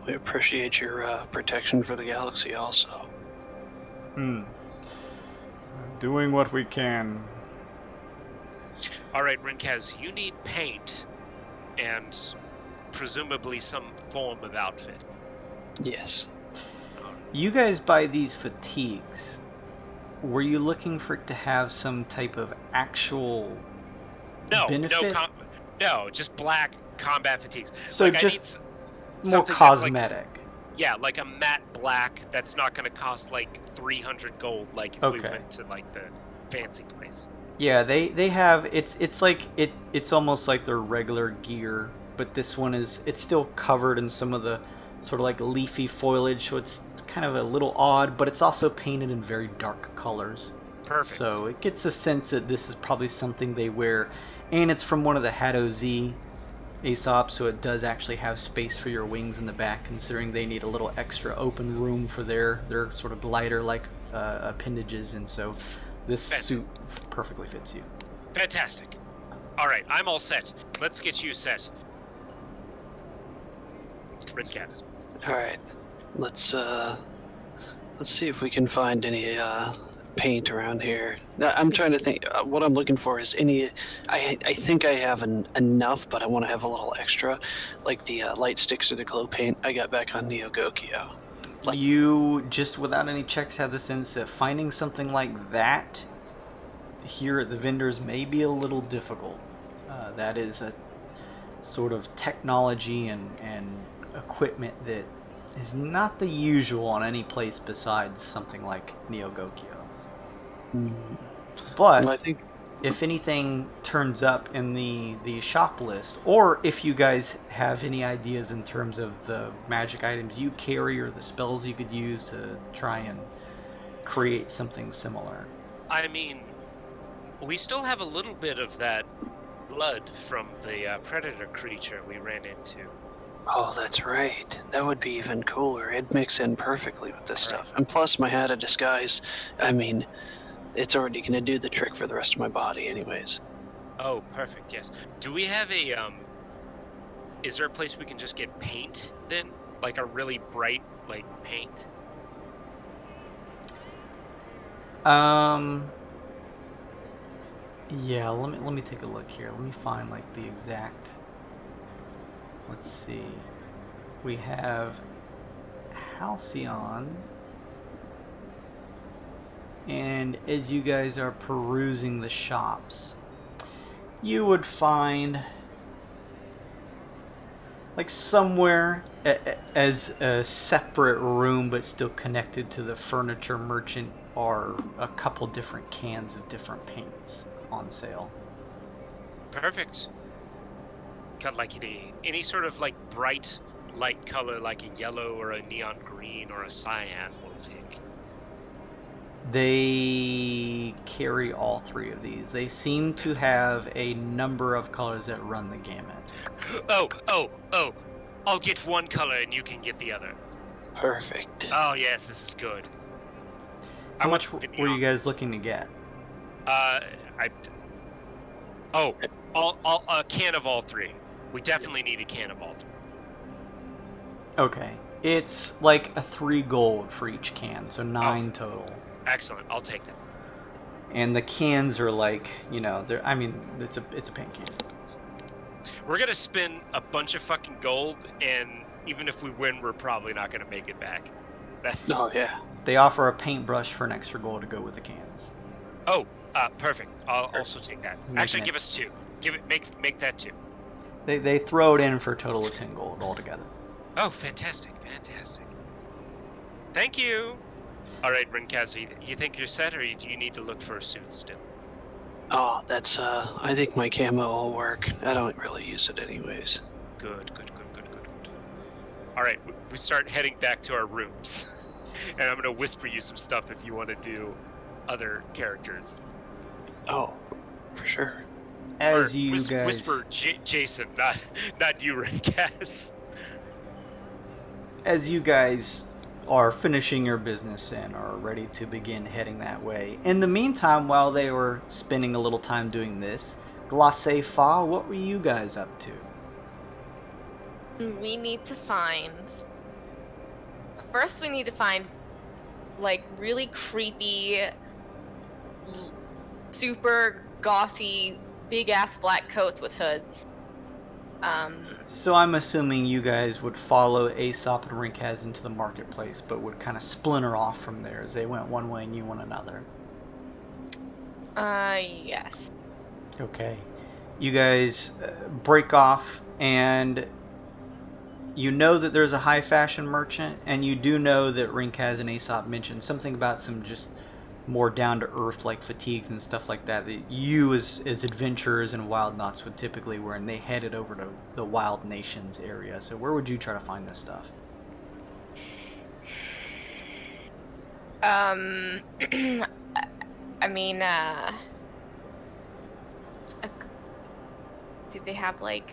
We appreciate your protection for the galaxy also. Doing what we can. All right, Rinkaz, you need paint and presumably some form of outfit. Yes. You guys buy these fatigues. Were you looking for it to have some type of actual benefit? No, just black combat fatigues. So like, just I need more something cosmetic. like a matte black that's not going to cost like 300 gold like if we went to like the fancy place. Yeah, they have it's almost like their regular gear, but this one it's still covered in some of the sort of like leafy foliage, so it's kind of a little odd, but it's also painted in very dark colors. Perfect. So it gets a sense that this is probably something they wear, and it's from one of the Hadozi Aesop, so it does actually have space for your wings in the back, considering they need a little extra open room for their sort of glider-like appendages, and so this suit perfectly fits you. Fantastic. All right, I'm all set. Let's get you set. Rinkaz. All right. Let's see if we can find any paint around here. I'm trying to think. What I'm looking for is any. I think I have enough, but I want to have a little extra, like the light sticks or the glow paint I got back on Neo Gokyo. You just without any checks have the sense that finding something like that here at the vendors may be a little difficult. That is a sort of technology and equipment that is not the usual on any place besides something like Neo Gokyo. But Well, I think if anything turns up in the shop list, or if you guys have any ideas in terms of the magic items you carry or the spells you could use to try and create something similar. I mean, we still have a little bit of that blood from the predator creature we ran into. Oh, that's right. That would be even cooler. It'd mix in perfectly with this stuff. And plus, my hat of disguise, I mean, it's already going to do the trick for the rest of my body anyways. Oh, perfect, yes. Do we have a, is there a place we can just get paint then? Like a really bright, like, paint? Yeah, let me take a look here. Let me find like the exact. Let's see. We have Halcyon. And as you guys are perusing the shops, you would find like somewhere as a separate room but still connected to the furniture merchant are a couple different cans of different paints on sale. Perfect. Got like any sort of like bright light color, like a yellow or a neon green or a cyan will take. They carry all three of these. They seem to have a number of colors that run the gamut. Oh! I'll get one color and you can get the other. Perfect. Oh yes, this is good. How much were you guys looking to get? A can of all three. We definitely need a can of all three. Okay. It's like a 3 gold for each can, so 9 total. Excellent, I'll take that. And the cans are like, it's a paint can. We're gonna spend a bunch of fucking gold, and even if we win, we're probably not gonna make it back. Oh, yeah. They offer a paintbrush for an extra gold to go with the cans. Oh, perfect. I'll also take that. Actually, give us 2. Make that 2. They throw it in for a total of 10 gold altogether. Oh, fantastic. Thank you. All right, Rinkaz, you think you're set, or do you need to look for a suit still? Oh, that's, I think my camo will work. I don't really use it anyways. Good. All right, we start heading back to our rooms. And I'm going to whisper you some stuff if you want to do other characters. Oh, for sure. As you guys... Whisper Jason, not you, Rinkaz. As you guys are finishing your business and are ready to begin heading that way. In the meantime, while they were spending a little time doing this, Glacé Fa, what were you guys up to? We need to find... First, we need to find, like, really creepy, super gothy, big-ass black coats with hoods. So I'm assuming you guys would follow Aesop and Rinkaz into the marketplace, but would kind of splinter off from there as they went one way and you went another. Yes. Okay. You guys break off, and you know that there's a high fashion merchant, and you do know that Rinkaz and Aesop mentioned something about some just more down-to-earth like fatigues and stuff like that you as adventurers and wyldnauts would typically wear, and they headed over to the Wild Nations area. So where would you try to find this stuff? I mean, do they have like...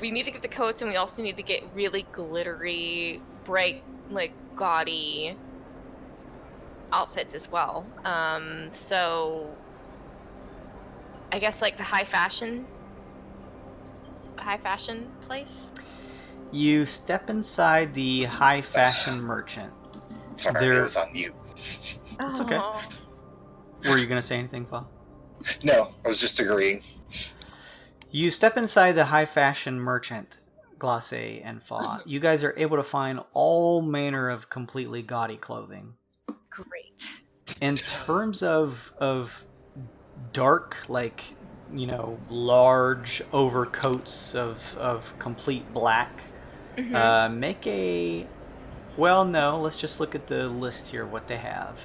we need to get the coats, and we also need to get really glittery, bright, like gaudy outfits as well. So I guess like the high fashion place. You step inside the high fashion merchant. Sorry, I was on mute. It's okay. Were you gonna say anything, Paul? No, I was just agreeing. You step inside the high fashion merchant, Glacé and Fa. You guys are able to find all manner of completely gaudy clothing. Great. In terms of dark, like, large overcoats of complete black, make a... Well, no, let's just look at the list here of what they have.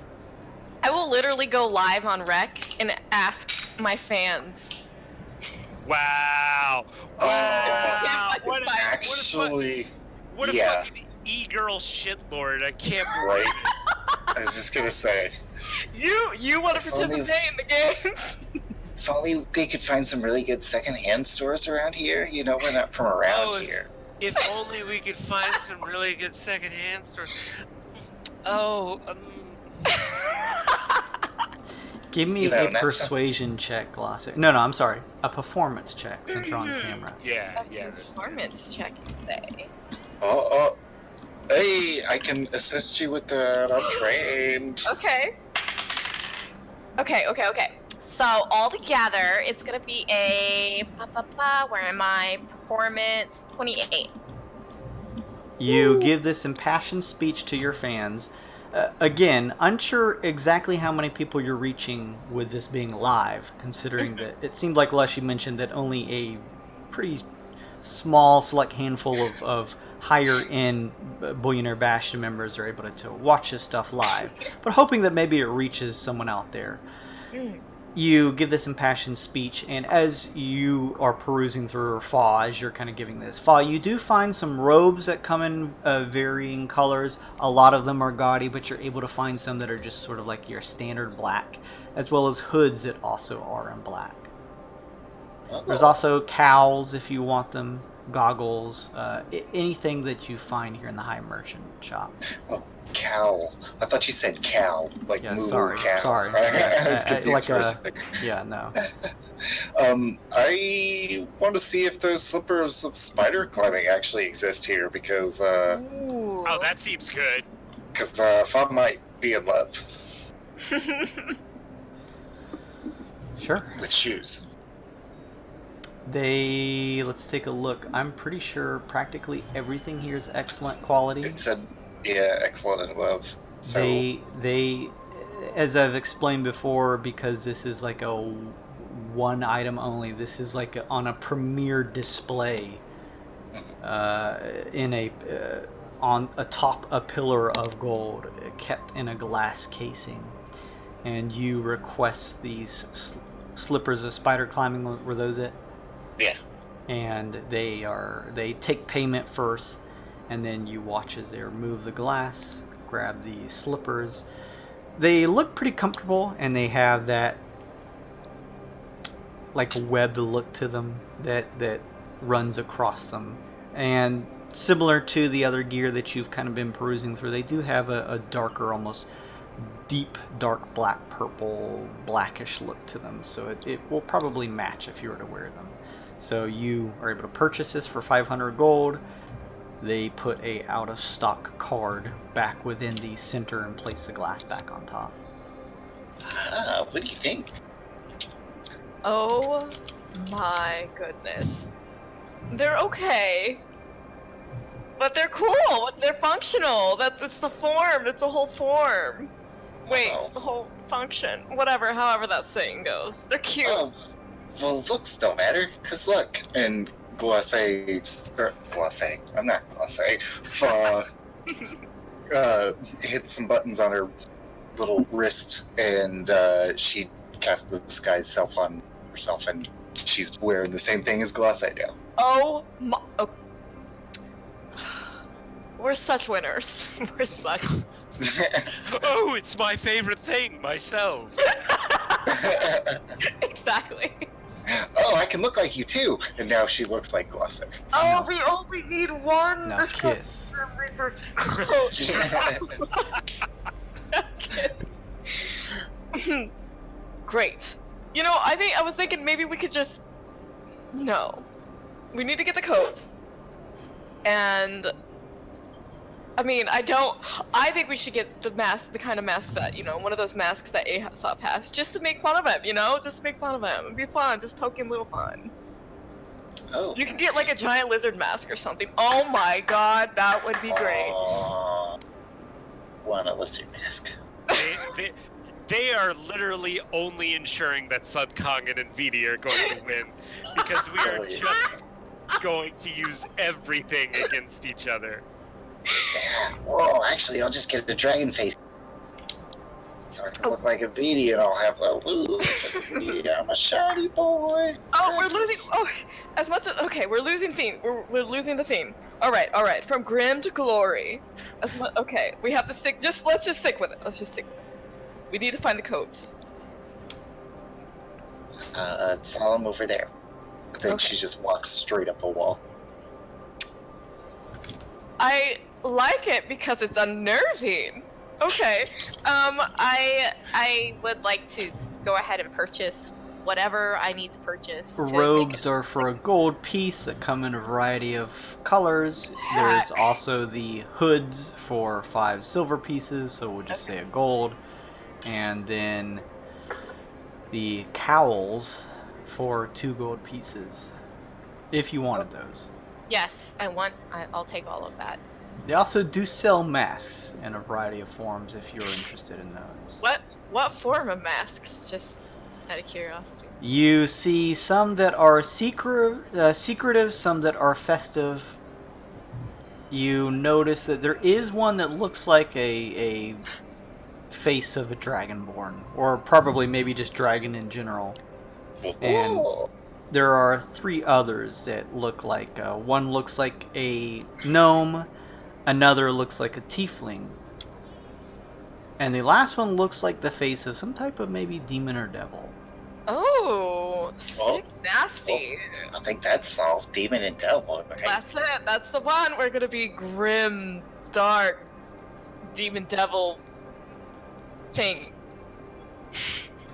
I will literally go live on RECK and ask my fans. Wow! Wow! What a Actually, fucking e-girl shitlord! I can't believe right. it. I was just gonna say. You want to If only- participate in the games? If only we could find some really good secondhand stores around here. You know, we're not from around Oh, here. If only we could find some really good secondhand stores. Oh, Give me You know, a that's persuasion check, Glossy. No, I'm sorry. A performance check, since you're on camera. yeah, A yeah. That's good. performance check, you say. Oh. Hey, I can assist you with that. I'm trained. Okay. Okay. So all together, it's gonna be a where am I? Performance 28. You give this impassioned speech to your fans. Again, unsure exactly how many people you're reaching with this being live, considering that it seemed like Lushee mentioned that only a pretty small select handful of higher-end Billionaire Bastion members are able to watch this stuff live, but hoping that maybe it reaches someone out there. You give this impassioned speech, and as you are perusing through, or Fa, as you're kind of giving this, Fa, you do find some robes that come in varying colors. A lot of them are gaudy, but you're able to find some that are just sort of like your standard black, as well as hoods that also are in black. There's also cowls if you want them, goggles, anything that you find here in the high merchant shop. Oh, cow. I thought you said cow. Like Yeah, moo sorry. cow. I was confused like for a a, second. yeah, no. I want to see if those slippers of spider climbing actually exist here because Ooh. Oh, that seems good. Fa might be in love Sure. with shoes. Let's take a look. I'm pretty sure practically everything here is excellent quality. It said, yeah, excellent and above. So They, as I've explained before, because this is like a one item only, this is like on a premier display in a on atop a pillar of gold, kept in a glass casing, and you request these slippers of spider climbing. Were those it? yeah. And they take payment first, and then you watch as they remove the glass, grab the slippers. They look pretty comfortable, and they have that like webbed look to them that runs across them. And similar to the other gear that you've kind of been perusing through, they do have a darker, almost deep dark black purple blackish look to them, so it will probably match if you were to wear them. So you are able to purchase this for 500 gold. They put a out of stock card back within the center and place the glass back on top. Ah, what do you think? Oh my goodness. They're okay. But they're cool. They're functional. It's the form. It's the whole form. Wait, Oh. the whole function. Whatever, however that saying goes. They're cute. Oh, well, looks don't matter, cause look, and Glacé, I'm not Glacé, Fa, hit some buttons on her little wrist, and she cast the disguise self on herself, and she's wearing the same thing as Glacé now. Oh my. Oh. We're such winners. We're such. Oh, it's my favorite thing, myself. Exactly. Oh, I can look like you too, and now she looks like Glacé. Oh, we only need one. Now kiss. Great. You know, I was thinking maybe we could just. No. We need to get the coats. And. I mean, I think we should get the mask, the kind of mask that, one of those masks that Aesop has, just to make fun of him, Just to make fun of him. It'd be fun, just poking little fun. Oh. You can get like a giant lizard mask or something. Oh my god, that would be great. Want a lizard mask? They are literally only ensuring that Sun Kangen and VD are going to win, because we are just going to use everything against each other. Yeah. Whoa, actually, I'll just get a dragon face. So I can look like a VD and I'll have a yeah, I'm a shiny boy. Oh, we're losing. Oh, as much as we're losing theme. We're losing the theme. All right. From grim to glory. Okay, we have to stick. Let's just stick with it. We need to find the codes. Tell him over there. Then she just walks straight up a wall. I like it because it's unnerving. Okay. I would like to go ahead and purchase whatever I need to purchase. Robes are for a gold piece that come in a variety of colors. Heck. There's also the hoods for 5 silver pieces, so we'll just say a gold. And then the cowls for 2 gold pieces, if you wanted those. Yes, I'll take all of that. They also do sell masks in a variety of forms if you're interested in those. What form of masks? Just out of curiosity. You see some that are secretive, some that are festive. You notice that there is one that looks like a face of a dragonborn, or probably maybe just dragon in general. And there are 3 others that look like one looks like a gnome, another looks like a tiefling, and the last one looks like the face of some type of maybe demon or devil. Oh, sick, nasty. I think that's solved. Demon and devil, right? That's it. That's the one. We're gonna be grim, dark, demon devil thing.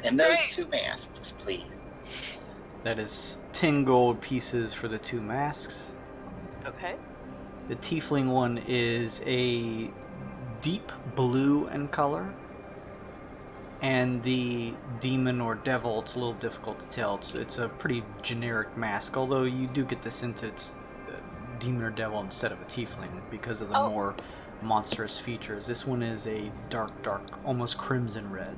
And those Great. 2 masks, please. That is 10 gold pieces for the 2 masks. Okay. The tiefling one is a deep blue in color, and the demon or devil, it's a little difficult to tell. It's a pretty generic mask, although you do get the sense it's a demon or devil instead of a tiefling because of the more monstrous features. This one is a dark, almost crimson red.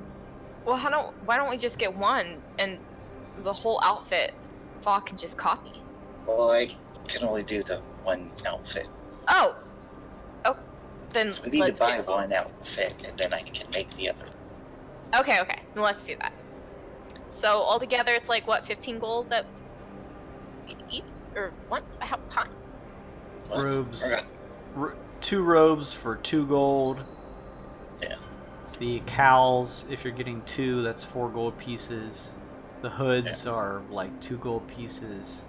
Well, why don't we just get one and the whole outfit Fa can just copy? Well, I can only do the one outfit. Oh, then So we need to let's buy do- one outfit, and then I can make the other. Okay, then let's do that. So altogether, it's like what, 15 gold that we eat, or what? How? What? Robes. Okay. 2 robes for 2 gold. Yeah. The cowls, if you're getting 2, that's 4 gold pieces. The hoods are like 2 gold pieces.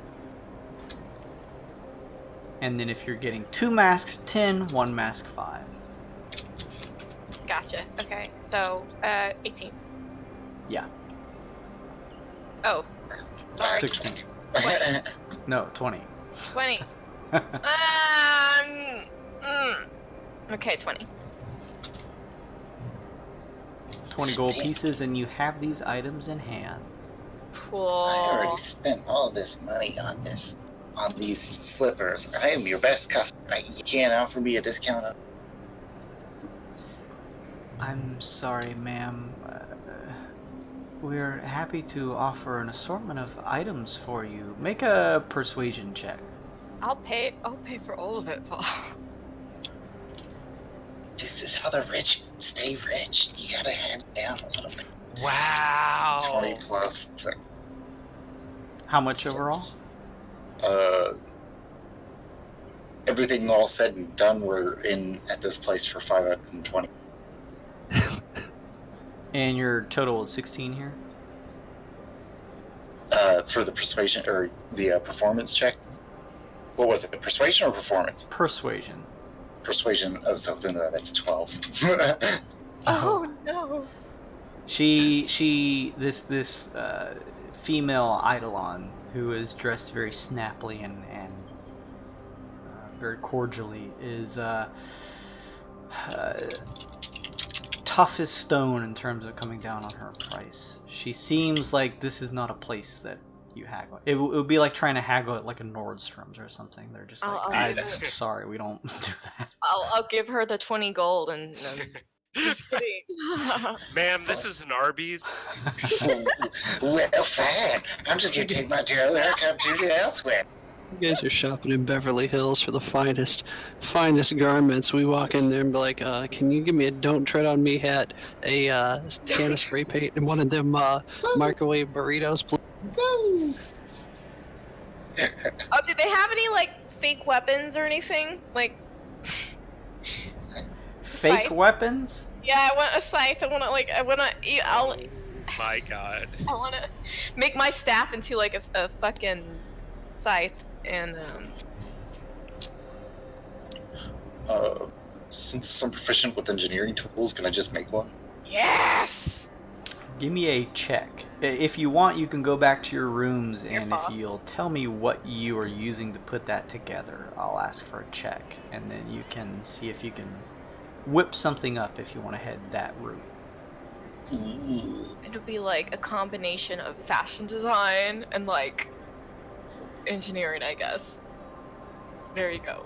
And then if you're getting 2 masks, 10, 1 mask, 5. Gotcha. Okay, so 18. Yeah. Oh, sorry. 16. No, 20. 20. Okay, 20. 20 gold pieces, and you have these items in hand. Cool. I already spent all this money on these slippers. I am your best customer. You can't offer me a discount. I'm sorry, ma'am. We're happy to offer an assortment of items for you. Make a persuasion check. I'll pay for all of it, Paul. This is how the rich stay rich. You gotta hand it down a little bit. Wow. 20 plus. How much overall? Everything all said and done, we're in at this place for 520. And your total is 16 here? For the persuasion or the performance check. What was it? Persuasion or performance? Persuasion. Persuasion. Oh, so then that's 12. Oh no. This female eidolon who is dressed very snappily and very cordially is tough as stone in terms of coming down on her price. She seems like this is not a place that you haggle. It would be like trying to haggle at like a Nordstrom's or something. They're just like, I'm sorry, we don't do that. I'll give her the 20 gold and just kidding. Ma'am, this is an Arby's. Well, fine. I'm just gonna take my tail and come to you elsewhere. You guys are shopping in Beverly Hills for the finest garments. We walk in there and be like, can you give me a "Don't Tread on Me" hat, a can of spray paint, and one of them microwave burritos, please? Oh, do they have any like fake weapons or anything? Like Fake scythe? weapons? Yeah, I want a scythe. I'll My God. I want to make my staff into like a fucking scythe and Since I'm proficient with engineering tools, can I just make one? yes. Give me a check. If you want, you can go back to your rooms, Your and fault. if you'll tell me what you are using to put that together, I'll ask for a check, and then you can see if you can whip something up if you want to head that route. It'll be like a combination of fashion design and like engineering, I guess. There you go.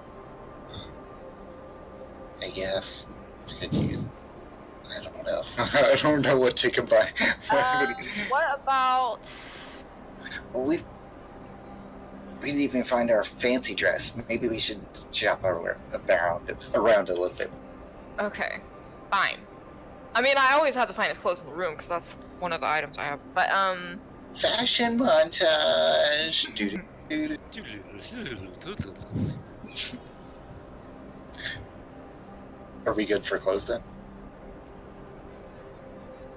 I guess. I don't know. I don't know what to combine. What about? Well, we didn't even find our fancy dress. Maybe we should shop around a little bit. Okay, fine. I mean, I always have the finest clothes in the room because that's one of the items I have. But Fashion montage. Are we good for clothes then?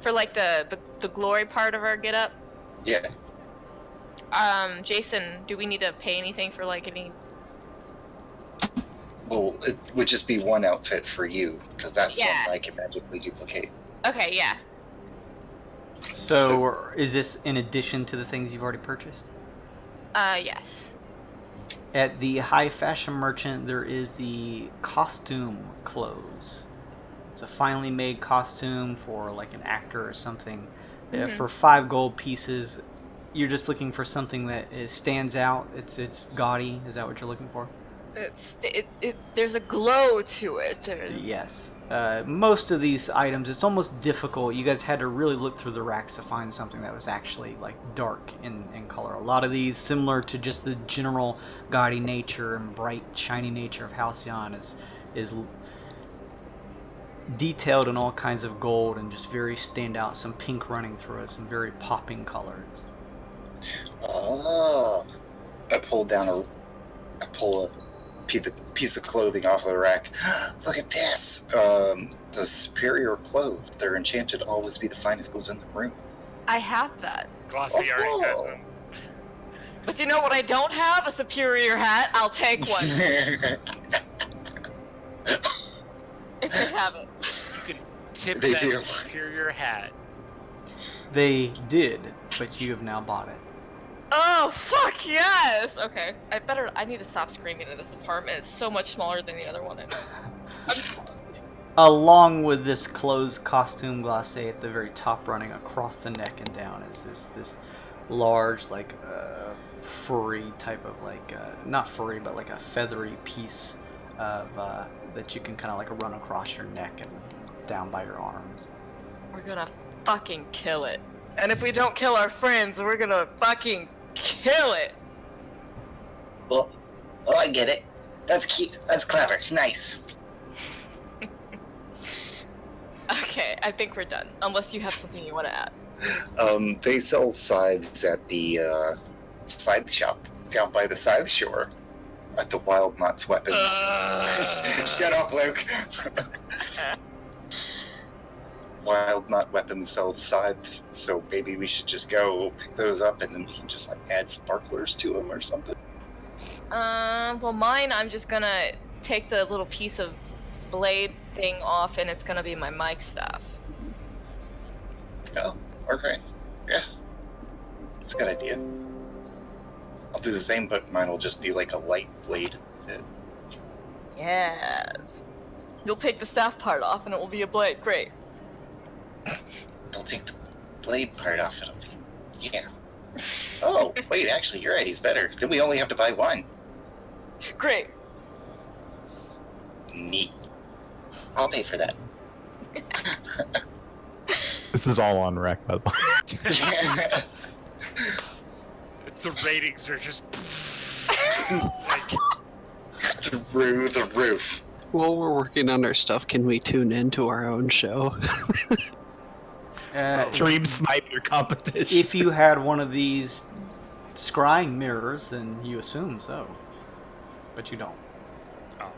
for like the glory part of our get up, Yeah. Jason, do we need to pay anything for like any? Well, it would just be one outfit for you, because that's the Yeah. one I can magically duplicate. Okay, yeah. So, is this in addition to the things you've already purchased? Yes. At the high fashion merchant, there is the costume clothes. It's a finely made costume for like an actor or something. Mhm. For 5 gold pieces, you're just looking for something that stands out. It's gaudy. Is that what you're looking for? There's a glow to it. Yes. Most of these items, it's almost difficult. You guys had to really look through the racks to find something that was actually like dark in color. A lot of these, similar to just the general gaudy nature and bright, shiny nature of Halcyon, is detailed in all kinds of gold and just very standout. Some pink running through it, some very popping colors. Oh. I pull a piece of clothing off of the rack. Look at this! The superior clothes. They're enchanted to always be the finest clothes in the room. I have that. Glossy Oh. art peasant. But you know what I don't have? A superior hat. I'll take one if they have it. You can tip They that do. superior hat. They did, but you have now bought it. Oh fuck yes! Okay, I need to stop screaming in this apartment. It's so much smaller than the other one. Along with this closed costume glacé at the very top, running across the neck and down, is this large, like furry type of not furry, but like a feathery piece of that you can kind of like run across your neck and down by your arms. We're gonna fucking kill it. And if we don't kill our friends, we're gonna fucking kill it. Well, I get it. That's cute. That's clever. Nice. Okay, I think we're done. Unless you have something you want to add. They sell scythes at the scythe shop down by the scythe shore. At the Wyldnauts weapons. Shut up, Luke. Wyldnaut weapons sell scythes, so maybe we should just go pick those up and then we can just like add sparklers to them or something. Well, mine, I'm just gonna take the little piece of blade thing off, and it's gonna be my mic staff. Oh, okay. Yeah. That's a good idea. I'll do the same, but mine will just be like a light blade. Yes. You'll take the staff part off, and it will be a blade. Great. I'll take the blade part off. It'll be... Yeah. Oh, wait, actually, your ID's better. Then we only have to buy one. Great. Neat. I'll pay for that. This is all on RECK, by the way. The ratings are just. Through the roof. While we're working on our stuff, can we tune into our own show? Dream sniper competition. If you had one of these scrying mirrors, then you assume so. But you don't. Oh.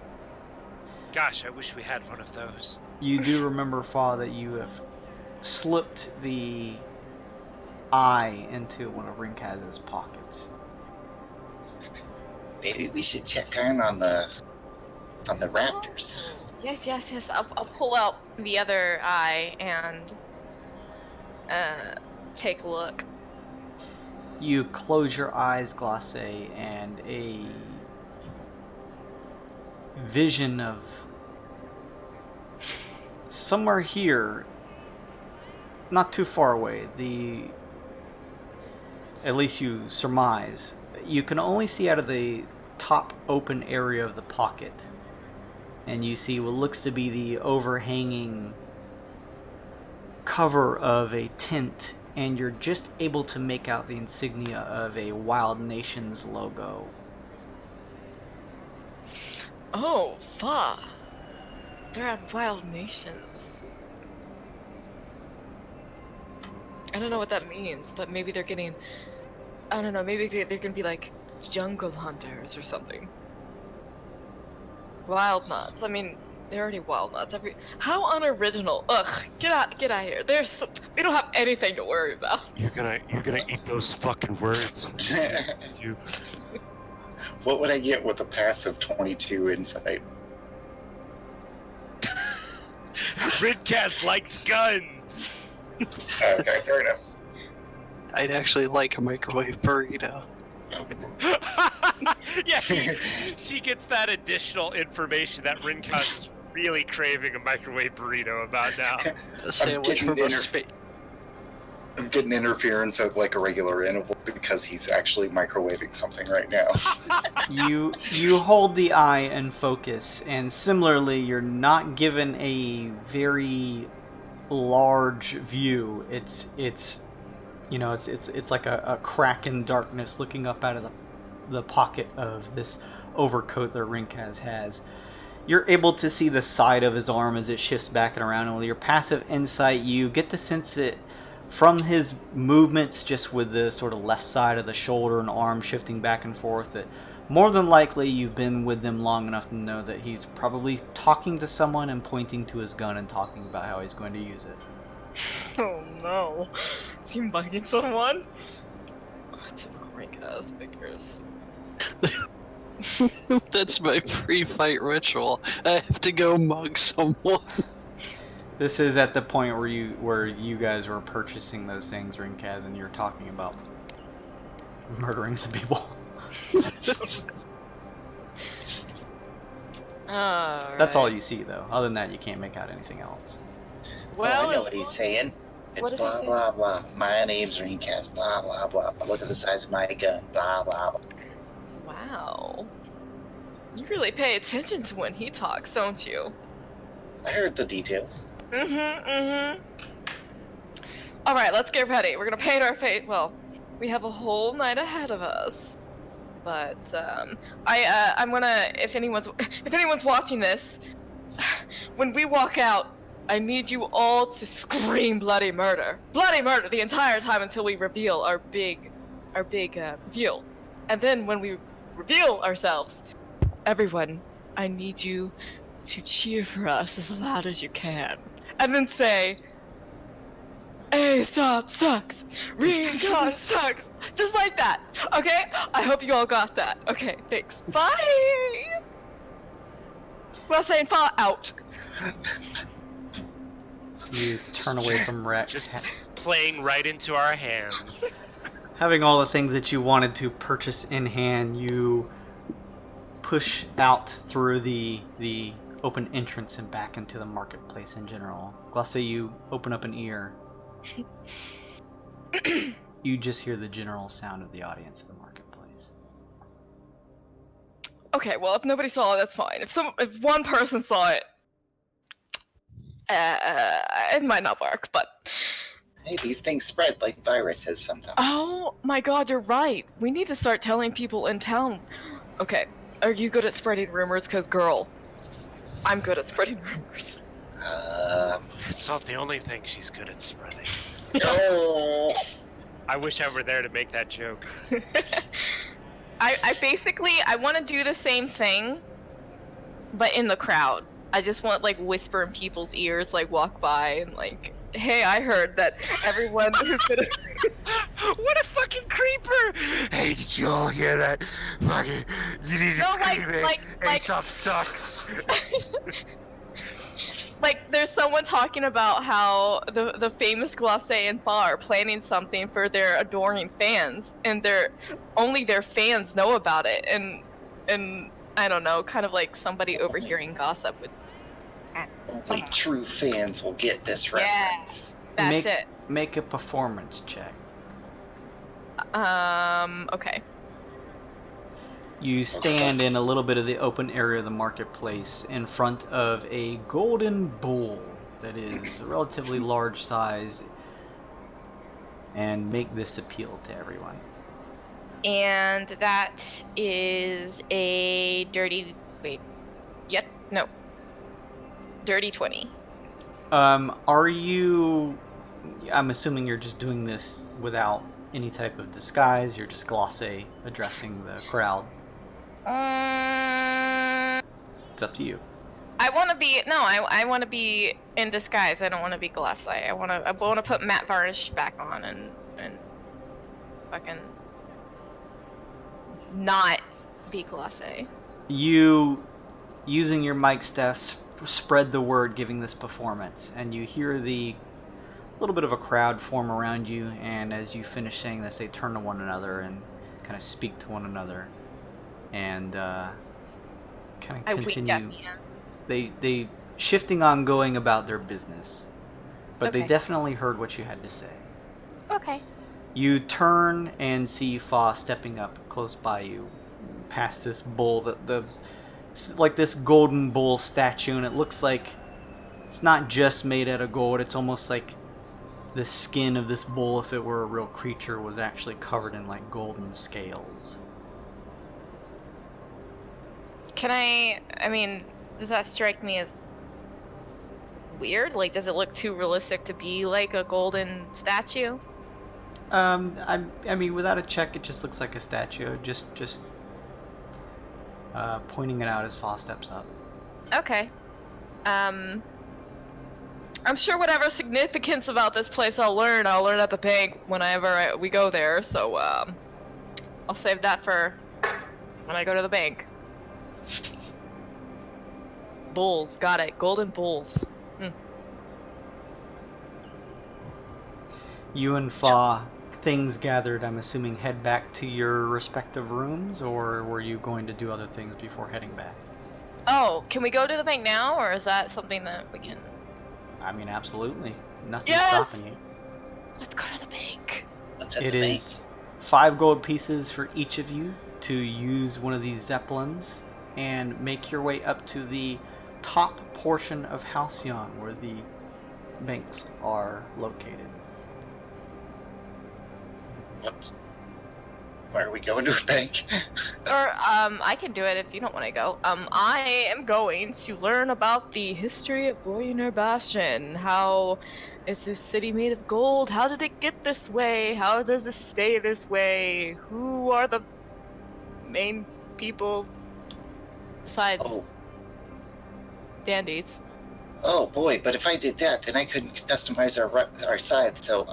Gosh, I wish we had one of those. You do remember, Fa, that you have slipped the eye into one of Rinkaz's pockets. Maybe we should check in on the raptors. Yes. I'll pull out the other eye and take a look. You close your eyes, Glace, and a vision of somewhere here, not too far away, at least you surmise, you can only see out of the top open area of the pocket, and you see what looks to be the overhanging cover of a tent, and you're just able to make out the insignia of a Wyld Nations logo. Oh, Fa! They're at Wyld Nations. I don't know what that means, but maybe they're getting... I don't know, maybe they're gonna be like jungle hunters or something. Wyldnauts. I mean, they're already Wyldnauts. How unoriginal! Ugh, get out of here. We don't have anything to worry about. You're gonna eat those fucking words. You. What would I get with a passive 22 insight? Ridcast likes guns. Okay, fair enough. I'd actually like a microwave burrito. Yeah, she gets that additional information that Ridcast is really craving a microwave burrito about now. A sandwich from a space. I'm getting interference at like a regular interval because he's actually microwaving something right now. You hold the eye in focus, and similarly, you're not given a very large view. It's like a crack in darkness looking up out of the pocket of this overcoat that Rinkaz has. You're able to see the side of his arm as it shifts back and around, and with your passive insight, you get the sense that from his movements, just with the sort of left side of the shoulder and arm shifting back and forth, that more than likely you've been with them long enough to know that he's probably talking to someone and pointing to his gun and talking about how he's going to use it. Oh no. Is he bugging someone? Oh, typical Rinkaz figures. That's my pre-fight ritual. I have to go mug someone. This is at the point where you guys were purchasing those things, Rinkaz, and you're talking about murdering some people. That's all you see, though. Other than that, you can't make out anything else. Well, I know what he's saying. It's what blah, is he blah, blah. My name's Ringcast, blah, blah, blah. Look at the size of my gun, blah, blah, blah. wow. You really pay attention to when he talks, don't you? I heard the details. Mm-hmm. Alright, let's get ready. We're gonna paint our face. Well, we have a whole night ahead of us. But, I'm gonna, if anyone's watching this, when we walk out, I need you all to scream bloody murder. Bloody murder the entire time until we reveal our big reveal. And then when we reveal ourselves, everyone, I need you to cheer for us as loud as you can. And then say, Aesop sucks! Reigar sucks! Just like that, okay? I hope you all got that. Okay, thanks. Bye! Well, saying far out. You turn away from RECK. Just playing right into our hands. Having all the things that you wanted to purchase in hand, you push out through the open entrance and back into the marketplace in general. Glace, you open up an ear. You just hear the general sound of the audience in the marketplace. Okay, well, if nobody saw it, that's fine. If one person saw it, it might not work, but... Hey, these things spread like viruses sometimes. Oh my god, you're right. We need to start telling people in town Okay. Are you good at spreading rumors? Because, girl, I'm good at spreading rumors. It's not the only thing she's good at spreading. Oh. I wish I were there to make that joke. I basically, I want to do the same thing, but in the crowd. I just want, like, whisper in people's ears, like, walk by and, like, hey, I heard that everyone who's gonna... What a fucking creeper! Hey, did you all hear that? Fucking, you need to No, scream it. like- Aesop sucks. Like, there's someone talking about how the famous Glacé and Fa are planning something for their adoring fans, and only their fans know about it, and I don't know, kind of like somebody overhearing gossip with... Only true fans will get this reference. That's it. Make a performance check. Okay. You stand in a little bit of the open area of the marketplace in front of a golden bull that is a relatively large size, and make this appeal to everyone. And that is a dirty... Wait. Yep. No. Dirty 20. Are you... I'm assuming you're just doing this without any type of disguise. You're just Glacé addressing the crowd. It's up to you. I want to be... No, I want to be in disguise. I don't want to be Glacé. I want to put matte varnish back on and fucking... not be Glacé. You, using your mic staff, spread the word giving this performance, and you hear the little bit of a crowd form around you, and as you finish saying this, they turn to one another and kind of speak to one another, and kind of continue. They shifting on going about their business, but they definitely heard what you had to say. Okay. You turn and see Fa stepping up close by you, past this bull, like this golden bull statue, and it looks like it's not just made out of gold. It's almost like the skin of this bull, if it were a real creature, was actually covered in like golden scales. I mean, does that strike me as weird? Like, does it look too realistic to be like a golden statue? I mean, without a check, it just looks like a statue. Just pointing it out as Fa steps up. Okay. I'm sure whatever significance about this place I'll learn at the bank whenever we go there, so, I'll save that for when I go to the bank. Bulls, got it. Golden bulls. You and Fa, things gathered, I'm assuming, head back to your respective rooms, or were you going to do other things before heading back? Oh, can we go to the bank now, or is that something that we can... I mean, absolutely. Nothing's Yes! stopping you. Let's go to the bank. Let's hit It the bank. is 5 gold pieces for each of you to use one of these zeppelins and make your way up to the top portion of Halcyon, where the banks are located. Why are we going to a bank? Or, I can do it if you don't want to go. I am going to learn about the history of Boyner Bastion. How is this city made of gold? How did it get this way? How does it stay this way? Who are the main people besides dandies? Oh boy, but if I did that, then I couldn't customize our scythe, so,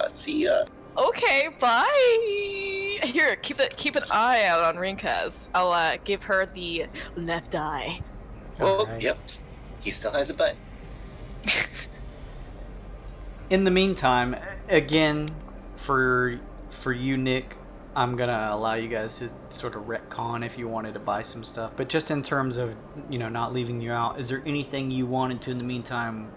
see ya. Okay, bye! Here, keep an eye out on Rinkaz. I'll, give her the left eye. Oh, Alright. yep, he still has a butt. In the meantime, again, for you, Nick, I'm gonna allow you guys to sort of retcon if you wanted to buy some stuff. But just in terms of, not leaving you out, is there anything you wanted to, in the meantime,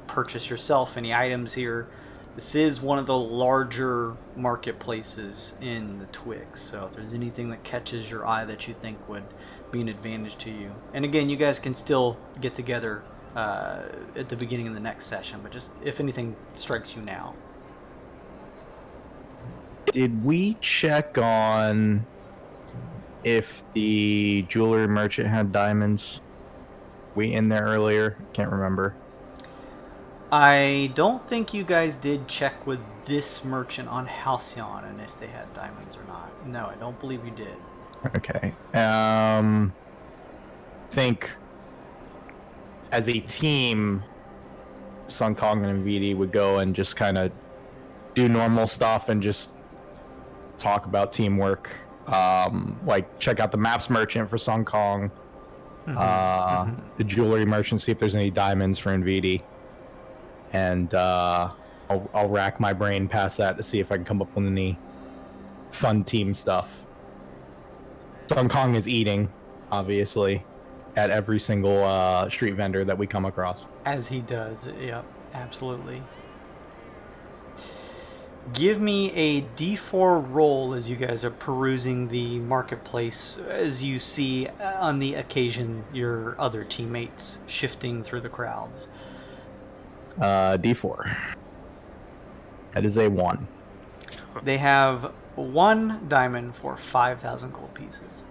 purchase yourself? Any items here? This is one of the larger marketplaces in the Twixt, so if there's anything that catches your eye that you think would be an advantage to you. And again, you guys can still get together at the beginning of the next session, but just if anything strikes you now. Did we check on if the jewelry merchant had diamonds. We in there earlier? Can't remember. I don't think you guys did check with this merchant on Halcyon and if they had diamonds or not. No, I don't believe you did. Okay. Think as a team, Sun Kong and VD would go and just kind of do normal stuff and just talk about teamwork. Like check out the maps merchant for Sun Kong, the jewelry merchant, see if there's any diamonds for NVD, and I'll rack my brain past that to see if I can come up with any fun team stuff. Sun Kong is eating, obviously, at every single street vendor that we come across. As he does, yep, absolutely. Give me a D4 roll as you guys are perusing the marketplace, as you see on the occasion your other teammates shifting through the crowds. D4. That is a 1. They have 1 diamond for 5,000 gold pieces.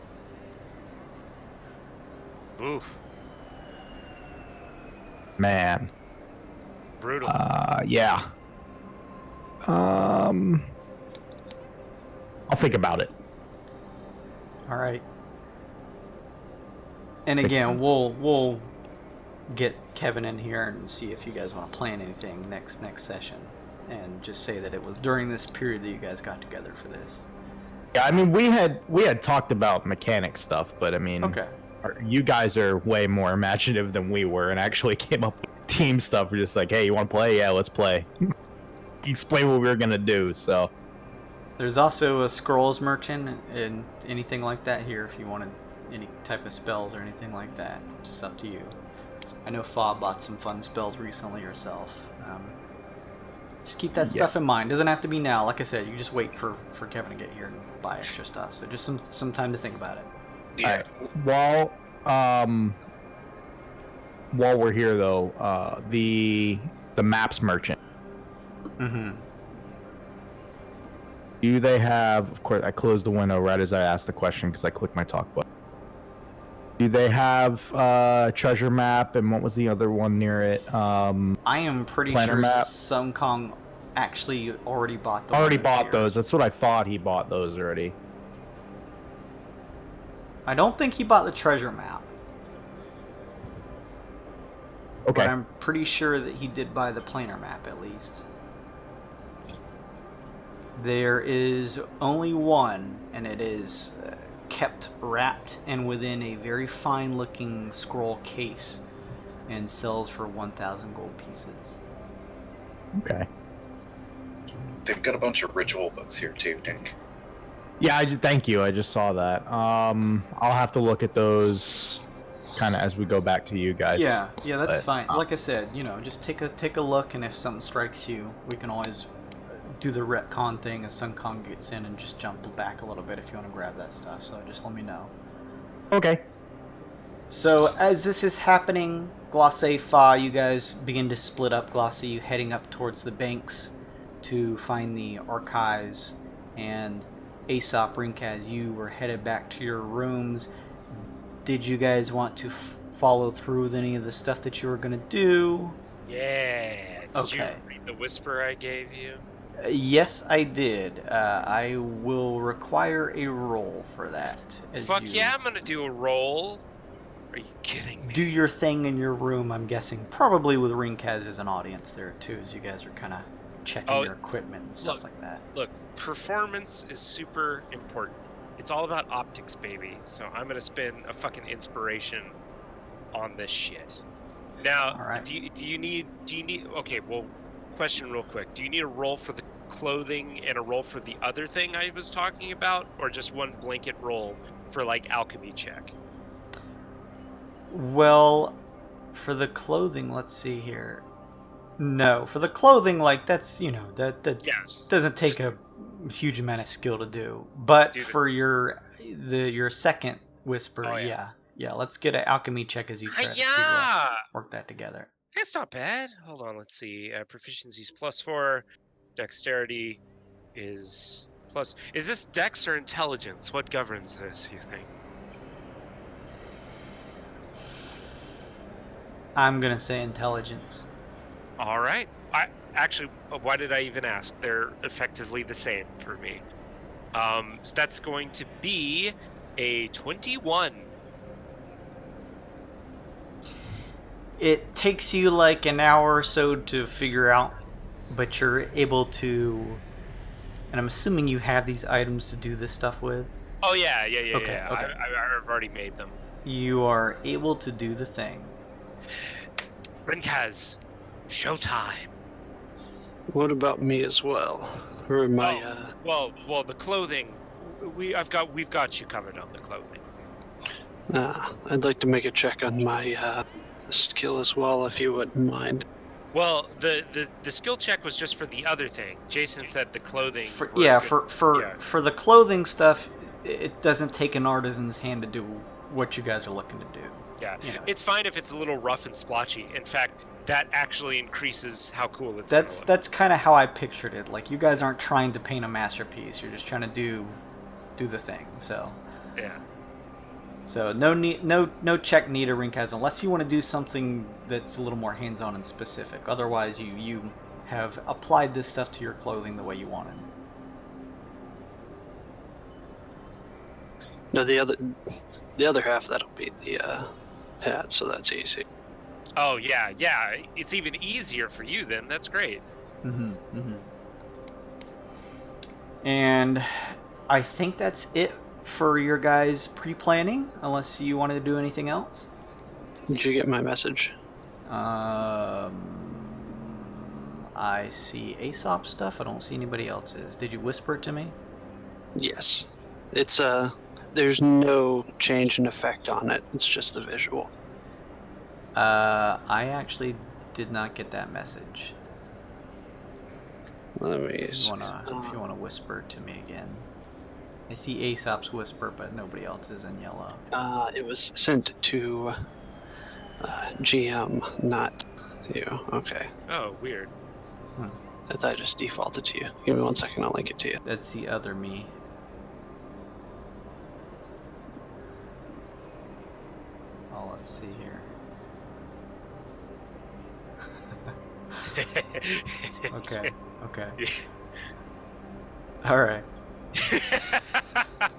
Oof. Man. Brutal. Yeah. I'll think about it. All right. And again, we'll get Kevin in here and see if you guys want to plan anything next session, and just say that it was during this period that you guys got together for this. Yeah, I mean we had talked about mechanic stuff, but I mean, okay, you guys are way more imaginative than we were, and actually came up with team stuff. We're just like, hey, you want to play? Yeah, let's play. Explain what we were gonna do. So there's also a scrolls merchant and anything like that here if you wanted any type of spells or anything like that. It's up to you. I know Fob bought some fun spells recently herself. Just keep that stuff in mind. Doesn't have to be now. Like I said, you just wait for Kevin to get here and buy extra stuff. So just some time to think about it. Yeah. While we're here though, the maps merchant. Mm-hmm. Do they have? Of course, I closed the window right as I asked the question because I clicked my talk button. Do they have treasure map, and what was the other one near it? I am pretty planner sure map? Sun Kong actually already bought those. Already bought those. That's what I thought. He bought those already. I don't think he bought the treasure map. Okay. But I'm pretty sure that he did buy the planar map at least. There is only one, and it is kept wrapped and within a very fine looking scroll case and sells for 1,000 gold pieces. Okay. They've got a bunch of ritual books here too, Nick. Yeah, thank you. I just saw that. I'll have to look at those kind of as we go back to you guys. Yeah, that's fine. Like I said, just take a look, and if something strikes you, we can always do the retcon thing as Sun Kong gets in and just jump back a little bit if you want to grab that stuff. So just let me know. Okay. So as this is happening, Glosse, Fa, you guys begin to split up. Glosse, you heading up towards the banks to find the archives, and Aesop, Rinkaz, you were headed back to your rooms. Did you guys want to follow through with any of the stuff that you were going to do? Yeah. Did you Okay. read the whisper I gave you? Yes, I did. I will require a roll for that. Fuck yeah, I'm gonna do a roll. Are you kidding me? Do your thing in your room, I'm guessing. Probably with Rinkaz as an audience there too, as you guys are kind of checking your equipment and stuff like that. Look, performance is super important. It's all about optics, baby. So I'm gonna spend a fucking inspiration on this shit. Now, All right. do you need? Okay, well, question real quick. Do you need a roll for the clothing and a roll for the other thing I was talking about, or just one blanket roll for like alchemy check? Well, for the clothing, let's see here. No, for the clothing, like that's that Yeah, doesn't take a huge amount of skill to do. But Dude. for your second whisper, Oh, yeah. yeah, let's get an alchemy check as you try to Yeah, work that together. it's not bad. Hold on, let's see. Proficiency's +4. Dexterity is plus. Is this Dex or Intelligence? What governs this, you think? I'm gonna say intelligence. All right. Why did I even ask? They're effectively the same for me. So that's going to be a 21. It takes you like an hour or so to figure out, but you're able to. And I'm assuming you have these items to do this stuff with. Oh yeah. Okay. I've already made them. You are able to do the thing. Rinkaz, showtime. What about me as well? Or am I, Well, the clothing. We've got you covered on the clothing. I'd like to make a check on my skill as well, if you wouldn't mind. Well, the skill check was just for the other thing. Jason said the clothing. For the clothing stuff, it doesn't take an artisan's hand to do what you guys are looking to do. Yeah, You know. it's fine if it's a little rough and splotchy. In fact, that actually increases how cool it's gonna look. That's kind of how I pictured it. Like, you guys aren't trying to paint a masterpiece. You're just trying to do the thing. So Yeah. So no check needed, Rinkaz, unless you want to do something that's a little more hands-on and specific. Otherwise, you have applied this stuff to your clothing the way you wanted. No, the other half, that'll be the hat, so that's easy. Oh yeah. It's even easier for you then. That's great. And I think that's it for your guys' pre-planning, unless you wanted to do anything else. Did you get my message? I see Aesop stuff. I don't see anybody else's. Did you whisper it to me? Yes. It's there's no change in effect on it. It's just the visual. I actually did not get that message. Let me If see. you wanna whisper it to me again. I see Aesop's whisper, but nobody else is in yellow. It was sent to GM, not you. Okay. Oh, weird. I thought I just defaulted to you. Give me 1 second, I'll link it to you. That's the other me. Oh, let's see here. Okay. Alright.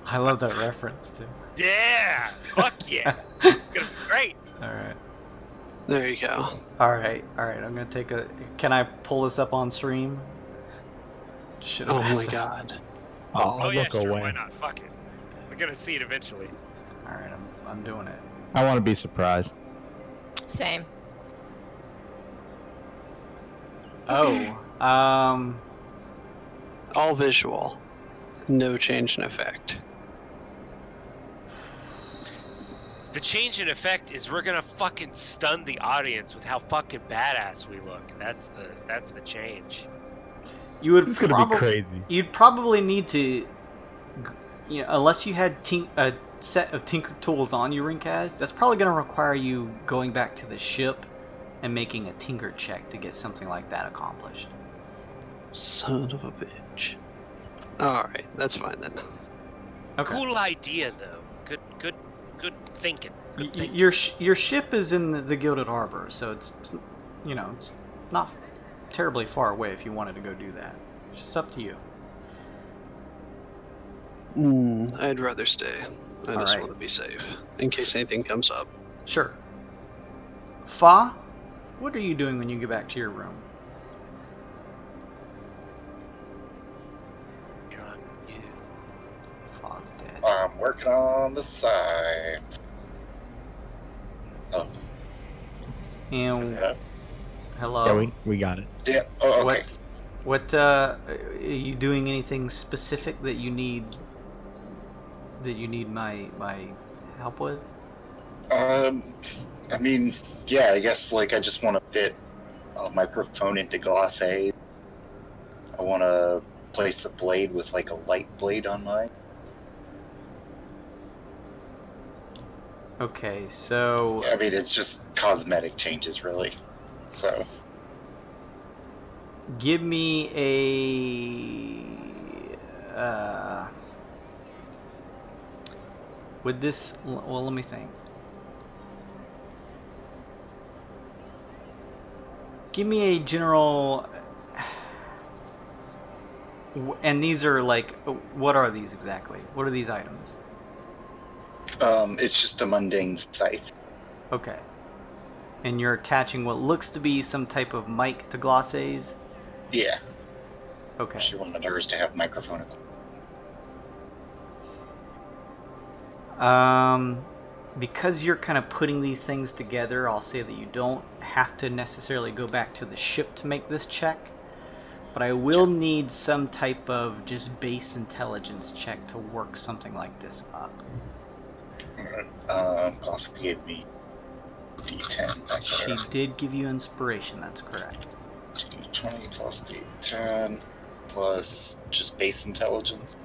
I love that reference, too. Yeah. Fuck yeah. It's gonna be great. Alright. There you go. Alright. I'm gonna take a... Can I pull this up on stream? Should have Oh asked my that. god. Oh yeah, look sure. away. Why not? Fuck it. We're gonna see it eventually. Alright, I'm doing it. I want to be surprised. Same. Oh, All visual. No change in effect. The change in effect is we're gonna fucking stun the audience with how fucking badass we look. That's the change. you would This is gonna be crazy. You'd probably need to, unless you had a set of tinker tools on you, Rinkaz, that's probably going to require you going back to the ship and making a tinker check to get something like that accomplished. Son of a bitch. Alright, that's fine then. Okay. Cool idea though. Good thinking. Good thinking. Your ship is in the Gilded Harbor, so it's not terribly far away if you wanted to go do that. It's just up to you. I'd rather stay. I just Alright. want to be safe, in case anything comes up. Sure. Fa, what are you doing when you get back to your room? John, yeah. Fa's dead. I'm working on the side. Oh, And yeah. hello. Yeah, we got it. Yeah. Oh, okay. What are you doing anything specific that you need my help with? I mean, yeah, I guess, like, I just want to fit a microphone into glacé. I want to place the blade with, like, a light blade on mine. Okay, so I mean, it's just cosmetic changes, really. So, give me Would this... Well, let me think. Give me a general... And these are like... What are these exactly? What are these items? It's just a mundane scythe. Okay. And you're attaching what looks to be some type of mic to glosses? Yeah. Okay. She wanted hers to have microphone. Because you're kind of putting these things together, I'll say that you don't have to necessarily go back to the ship to make this check. But I will need some type of just base intelligence check to work something like this up. Gloss gave me D10 back She there. did give you inspiration, that's correct. 20 plus D10 plus just base intelligence.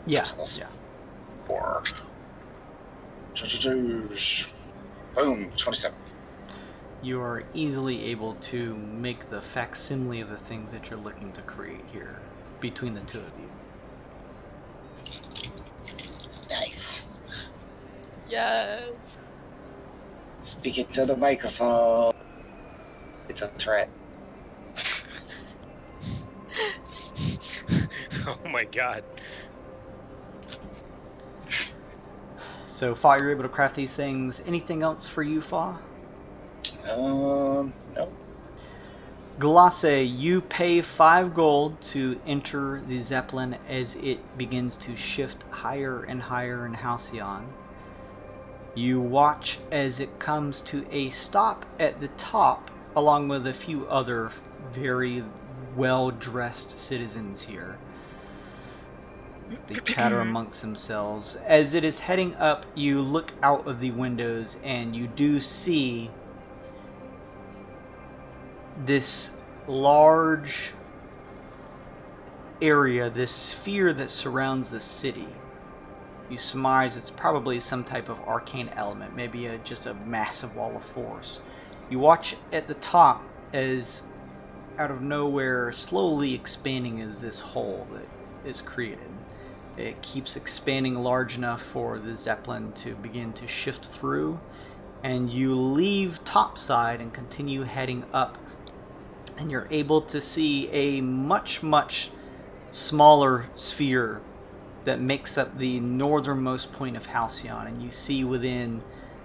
Yeah, Plus yeah. 4. Boom, 27. You are easily able to make the facsimile of the things that you're looking to create here between the two of you. Nice. Yes. Speaking to the microphone. It's a threat. Oh my god. So, Fa, you're able to craft these things. Anything else for you, Fa? No. Glace, you pay 5 gold to enter the Zeppelin as it begins to shift higher and higher in Halcyon. You watch as it comes to a stop at the top, along with a few other very well-dressed citizens here. They chatter amongst themselves. As it is heading up, you look out of the windows and you do see this large area, this sphere that surrounds the city. You surmise it's probably some type of arcane element, maybe just a massive wall of force. You watch at the top as, out of nowhere, slowly expanding is this hole that is created. It keeps expanding large enough for the Zeppelin to begin to shift through, and you leave topside and continue heading up, and you're able to see a much, much smaller sphere that makes up the northernmost point of Halcyon, and you see within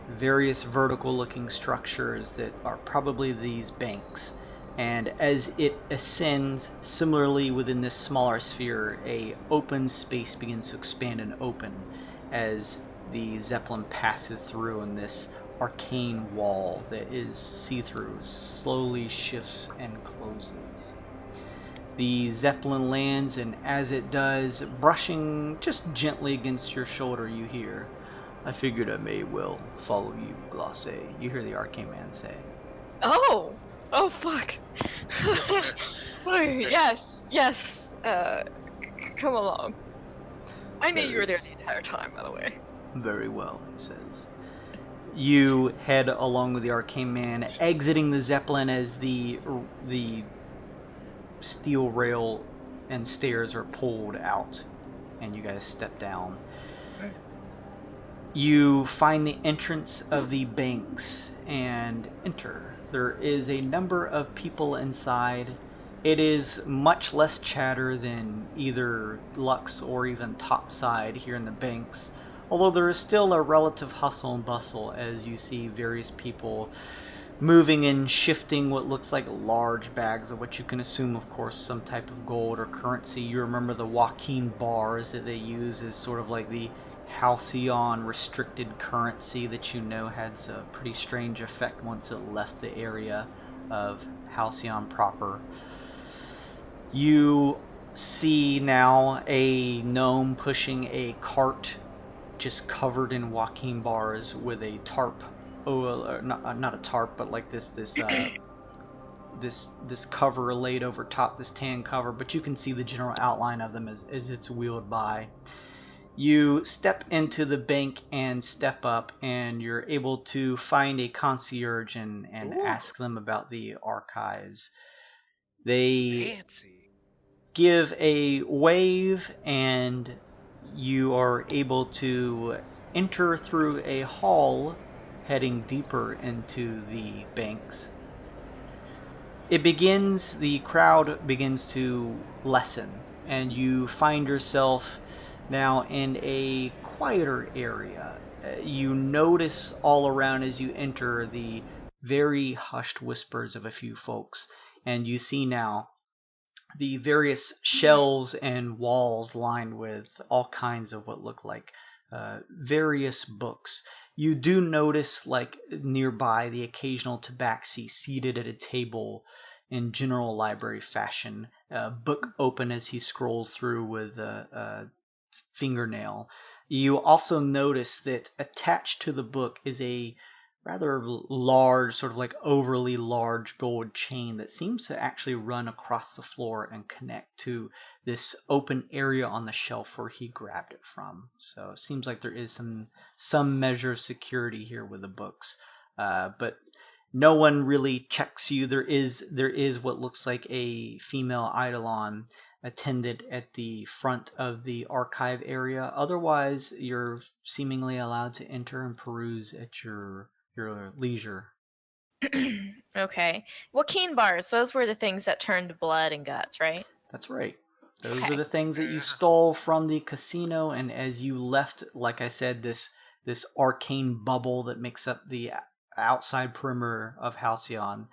various vertical looking structures that are probably these banks. And as it ascends, similarly within this smaller sphere, a open space begins to expand and open as the Zeppelin passes through, and this arcane wall that is see-through slowly shifts and closes. The Zeppelin lands, and as it does, brushing just gently against your shoulder, you hear, "I figured I may well follow you, Glace." You hear the arcane man say. Oh! Oh, fuck. Yes, yes. Come along. I knew you were there the entire time, by the way. "Very well," he says. You head along with the arcane man, exiting the Zeppelin as the steel rail and stairs are pulled out, and you guys step down. You find the entrance of the banks and enter. There is a number of people inside. It is much less chatter than either Lux or even topside here in the banks, although there is still a relative hustle and bustle as you see various people moving and shifting what looks like large bags of what you can assume, of course, some type of gold or currency. You remember the Joaquin bars that they use as sort of like the Halcyon restricted currency that you know has a pretty strange effect once it left the area of Halcyon proper. You see now a gnome pushing a cart just covered in Joaquin bars with a tarp. Not a tarp, but like this cover laid over top, this tan cover, but you can see the general outline of them as it's wheeled by. You step into the bank and step up, and you're able to find a concierge and ask them about the archives. They Fancy. give a wave, and you are able to enter through a hall heading deeper into the banks. The crowd begins to lessen, and you find yourself now in a quieter area. You notice all around as you enter the very hushed whispers of a few folks, and you see now the various shelves and walls lined with all kinds of what look like various books. You do notice, like, nearby, the occasional tabaxi seated at a table in general library fashion, a book open as he scrolls through with a fingernail. You also notice that attached to the book is a rather large, sort of like overly large gold chain that seems to actually run across the floor and connect to this open area on the shelf where he grabbed it from. So it seems like there is some measure of security here with the books, but no one really checks you. There is what looks like a female eidolon attendant at the front of the archive area. Otherwise, you're seemingly allowed to enter and peruse at your leisure. Okay. Joaquin bars, those were the things that turned blood and guts, right? That's right. Those Okay. are the things that you stole from the casino, and as you left, like I said, this arcane bubble that makes up the outside perimeter of Halcyon,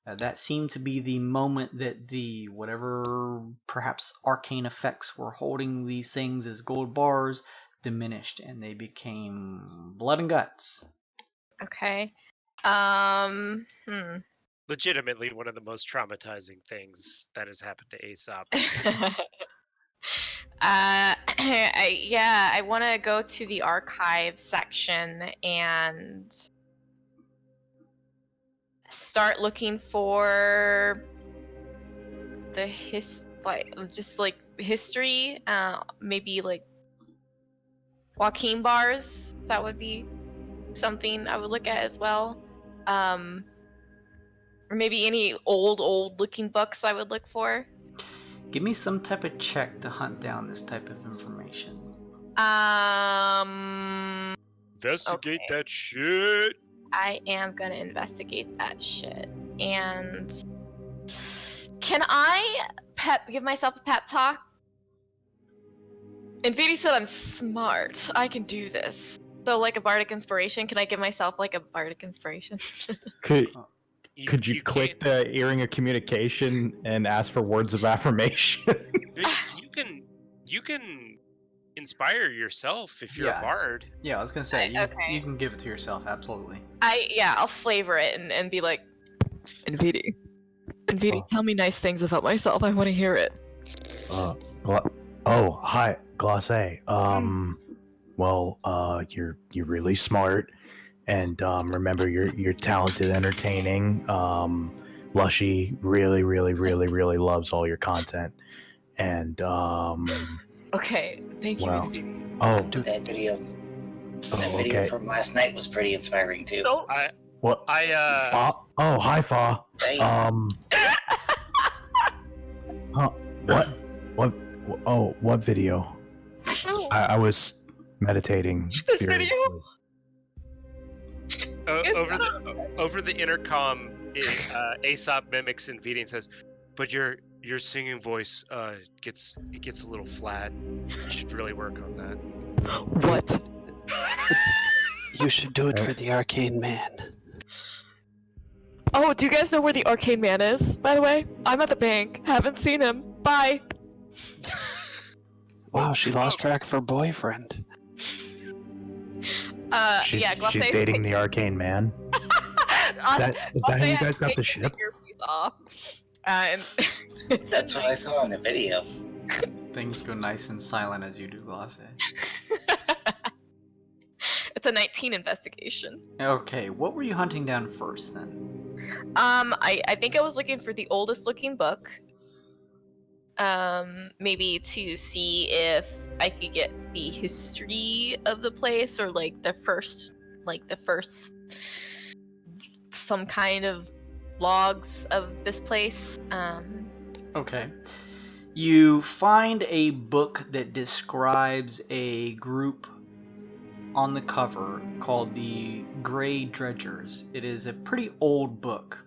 that seemed to be the moment that the whatever perhaps arcane effects were holding these things as gold bars diminished, and they became blood and guts. Okay. Legitimately one of the most traumatizing things that has happened to Aesop. I want to go to the archive section and start looking for the history, maybe like Joaquin bars. That would be something I would look at as well. Or maybe any old looking books I would look for. Give me some type of check to hunt down this type of information. Investigate Okay. that shit. I am gonna investigate that shit. And can I give myself a pep talk? And Vidi said I'm smart. I can do this. So like a bardic inspiration, can I give myself like a bardic inspiration? Could you click can't- the earring of communication and ask for words of affirmation? You can inspire yourself if you're Yeah. a bard. Yeah, I was gonna say Okay. you can give it to yourself, absolutely. I'll flavor it and be like, Vidi, tell me nice things about myself. I want to hear it. Hi, Glacé. Well, you're really smart, and remember, you're talented, entertaining. Lushee really loves all your content, and Okay, thank you. well, Vidi. That video okay. from last night was pretty inspiring too. What? I Hi, Fa. Hey, What video? Oh, I was meditating. this furiously. video. over the intercom, Aesop mimics Nvidia and says, "But your singing voice gets a little flat. You should really work on that." What? You should do it for the arcane man. Oh, do you guys know where the arcane man is? By the way, I'm at the bank. Haven't seen him. Bye. Wow, she lost track of her boyfriend. She's Glacé, dating the arcane man. Is that how you guys got the ship? Off. And that's what I saw in the video. Things go nice and silent as you do, Glacé. It's a 19 investigation. Okay, what were you hunting down first then? I think I was looking for the oldest looking book. Maybe to see if I could get the history of the place, or like the first some kind of logs of this place. Okay. You find a book that describes a group on the cover called the Grey Dredgers. It is a pretty old book.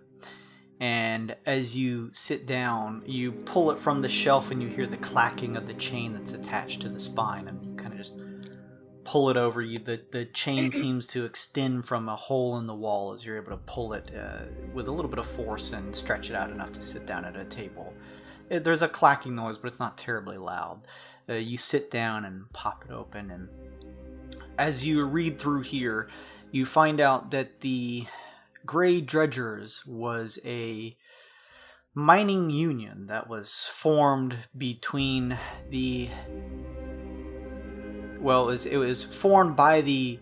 And as you sit down, you pull it from the shelf and you hear the clacking of the chain that's attached to the spine, and you kind of just pull it over. The chain seems to extend from a hole in the wall as you're able to pull it with a little bit of force and stretch it out enough to sit down at a table. There's a clacking noise, but it's not terribly loud. You sit down and pop it open, and as you read through here, you find out that the Grey Dredgers was a mining union that was formed between the... Well, it was formed by the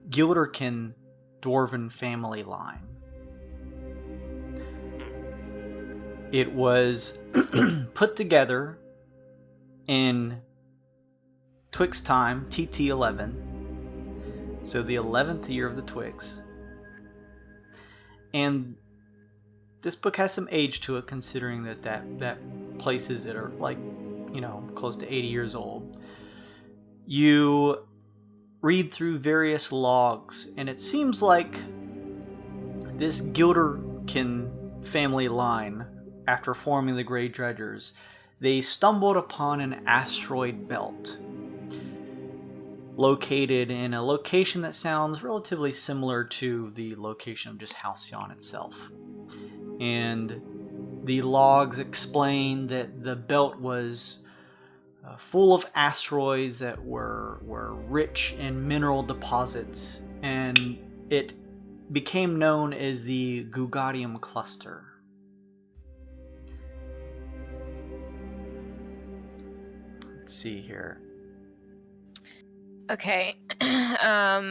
Gilderkin dwarven family line. It was put together in Twixt time, TT11, so the 11th year of the Twixt. And this book has some age to it, considering that places it are like, close to 80 years old. You read through various logs, and it seems like this Gilderkin family line, after forming the Grey Dredgers, they stumbled upon an asteroid belt located in a location that sounds relatively similar to the location of just Halcyon itself. And the logs explain that the belt was full of asteroids that were rich in mineral deposits, and it became known as the Gugadium Cluster. Let's see here. Okay. All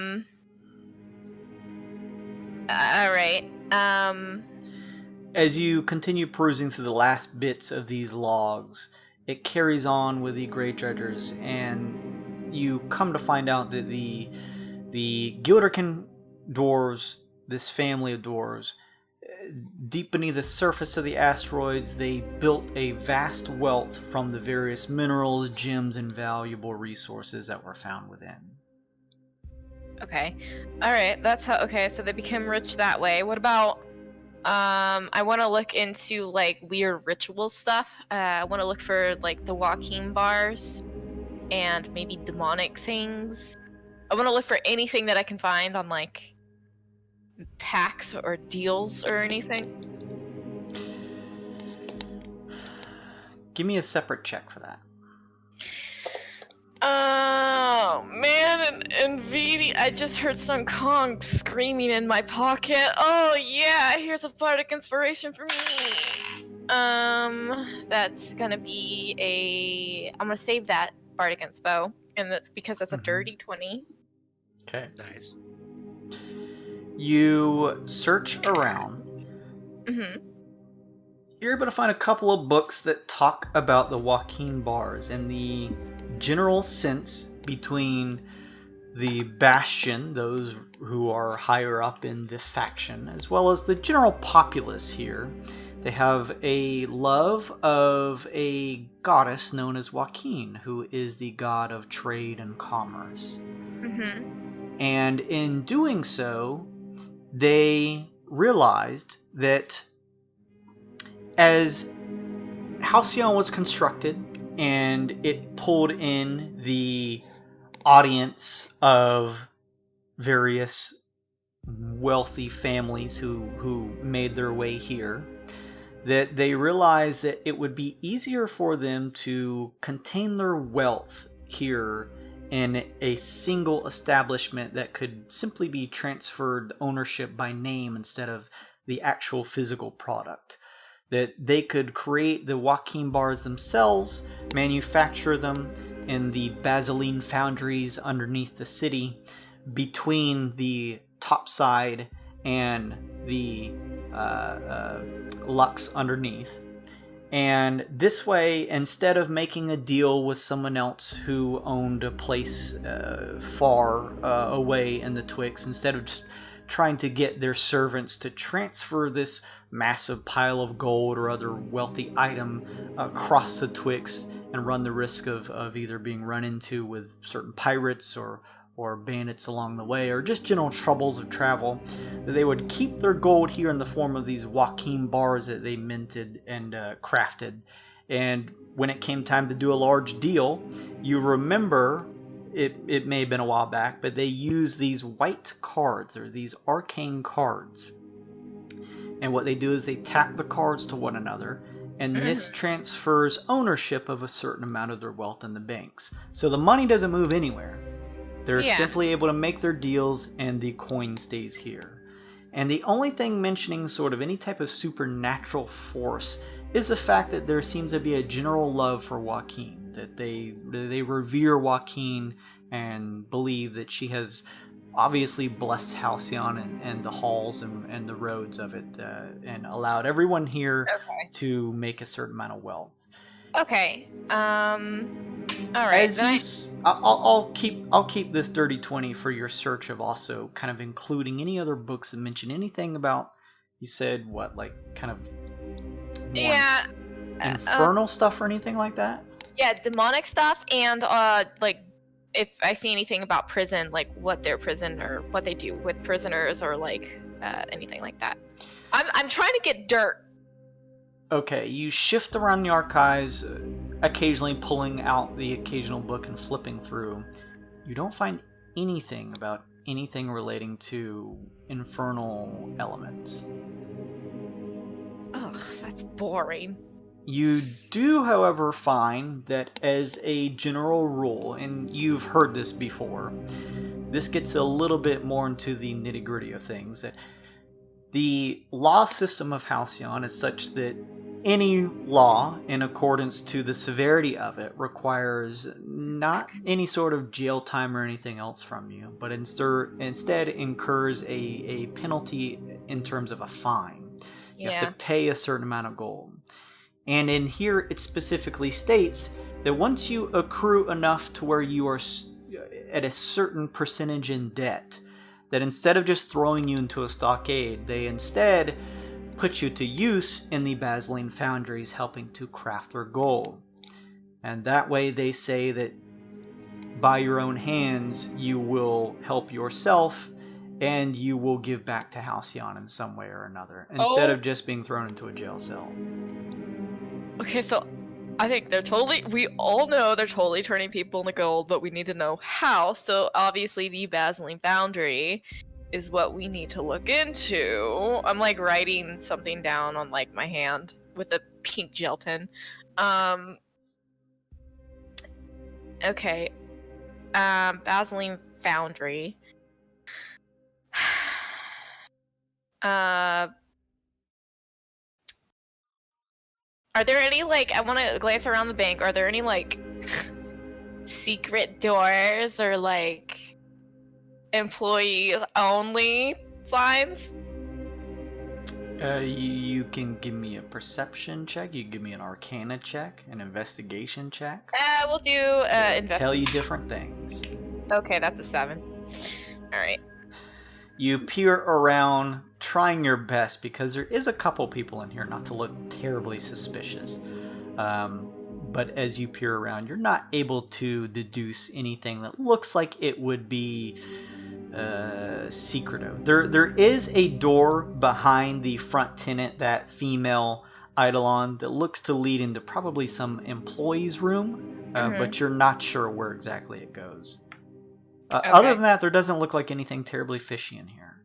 right. As you continue perusing through the last bits of these logs, it carries on with the Grey Dredgers, and you come to find out that the Gilderkin dwarves, this family of dwarves, deep beneath the surface of the asteroids, they built a vast wealth from the various minerals, gems, and valuable resources that were found within. Okay. All right. That's how. Okay. So they became rich that way. What about? I want to look into like weird ritual stuff. I want to look for like the Joaquin bars, and maybe demonic things. I want to look for anything that I can find on like packs or deals or anything. Give me a separate check for that. Oh man, and VD, I just heard some Kong screaming in my pocket. Oh yeah, here's a bardic inspiration for me. That's gonna be I'm gonna save that bardic inspo, and that's because that's a dirty 20. Okay. Nice. You search around. Mm-hmm. You're able to find a couple of books that talk about the Joaquin bars and the general sense between the Bastion, those who are higher up in the faction, as well as the general populace here. They have a love of a goddess known as Joaquin, who is the god of trade and commerce. Mm-hmm. And in doing so, they realized that as Halcyon was constructed and it pulled in the audience of various wealthy families who made their way here, that they realized that it would be easier for them to contain their wealth here in a single establishment that could simply be transferred ownership by name instead of the actual physical product. That they could create the Joaquin bars themselves, manufacture them in the Basiline foundries underneath the city, between the topside and the Lux underneath. And this way, instead of making a deal with someone else who owned a place far away in the Twixt, instead of just trying to get their servants to transfer this massive pile of gold or other wealthy item across the Twixt and run the risk of either being run into with certain pirates or bandits along the way, or just general troubles of travel. They would keep their gold here in the form of these Joaquin bars that they minted and crafted. And when it came time to do a large deal, you remember, it may have been a while back, but they used these white cards, or these arcane cards. And what they do is they tap the cards to one another, and this transfers ownership of a certain amount of their wealth in the banks. So the money doesn't move anywhere. They're simply able to make their deals, and the coin stays here. And the only thing mentioning sort of any type of supernatural force is the fact that there seems to be a general love for Joaquin, that they revere Joaquin and believe that she has obviously blessed Halcyon and the halls and the roads of it, and allowed everyone here to make a certain amount of wealth. Okay. All right. I'll keep this dirty 20 for your search of also kind of including any other books that mention anything about, you said what, like kind of infernal stuff or anything like that? Yeah, demonic stuff, and like if I see anything about prison, like what their prison or what they do with prisoners, or like anything like that. I'm trying to get dirt. Okay, you shift around the archives, occasionally pulling out the occasional book and flipping through. You don't find anything about anything relating to infernal elements. Ugh, that's boring. You do, however, find that as a general rule, and you've heard this before, this gets a little bit more into the nitty-gritty of things, that the law system of Halcyon is such that any law, in accordance to the severity of it, requires not any sort of jail time or anything else from you, but instead incurs a penalty in terms of a fine. You have to pay a certain amount of gold. And in here, it specifically states that once you accrue enough to where you are at a certain percentage in debt, that instead of just throwing you into a stockade, they instead put you to use in the Baseline foundries, helping to craft their gold. And that way they say that by your own hands, you will help yourself and you will give back to Halcyon in some way or another, instead of just being thrown into a jail cell. Okay, so I think we all know they're totally turning people into gold, but we need to know how. So obviously the Baseline Foundry is what we need to look into. I'm like writing something down on like my hand with a pink gel pen. Okay. Baseline Foundry. Are there any, like, I want to glance around the bank, are there any, like, secret doors or, like, employee-only signs? You can give me a perception check, you can give me an arcana check, an investigation check. We'll do, investigation. Tell you different things. Okay, that's a 7. Alright. You peer around, trying your best, because there is a couple people in here not to look terribly suspicious. But as you peer around, you're not able to deduce anything that looks like it would be secretive. There is a door behind the front tenant, that female Eidolon, that looks to lead into probably some employee's room, but you're not sure where exactly it goes. Okay. Other than that, there doesn't look like anything terribly fishy in here.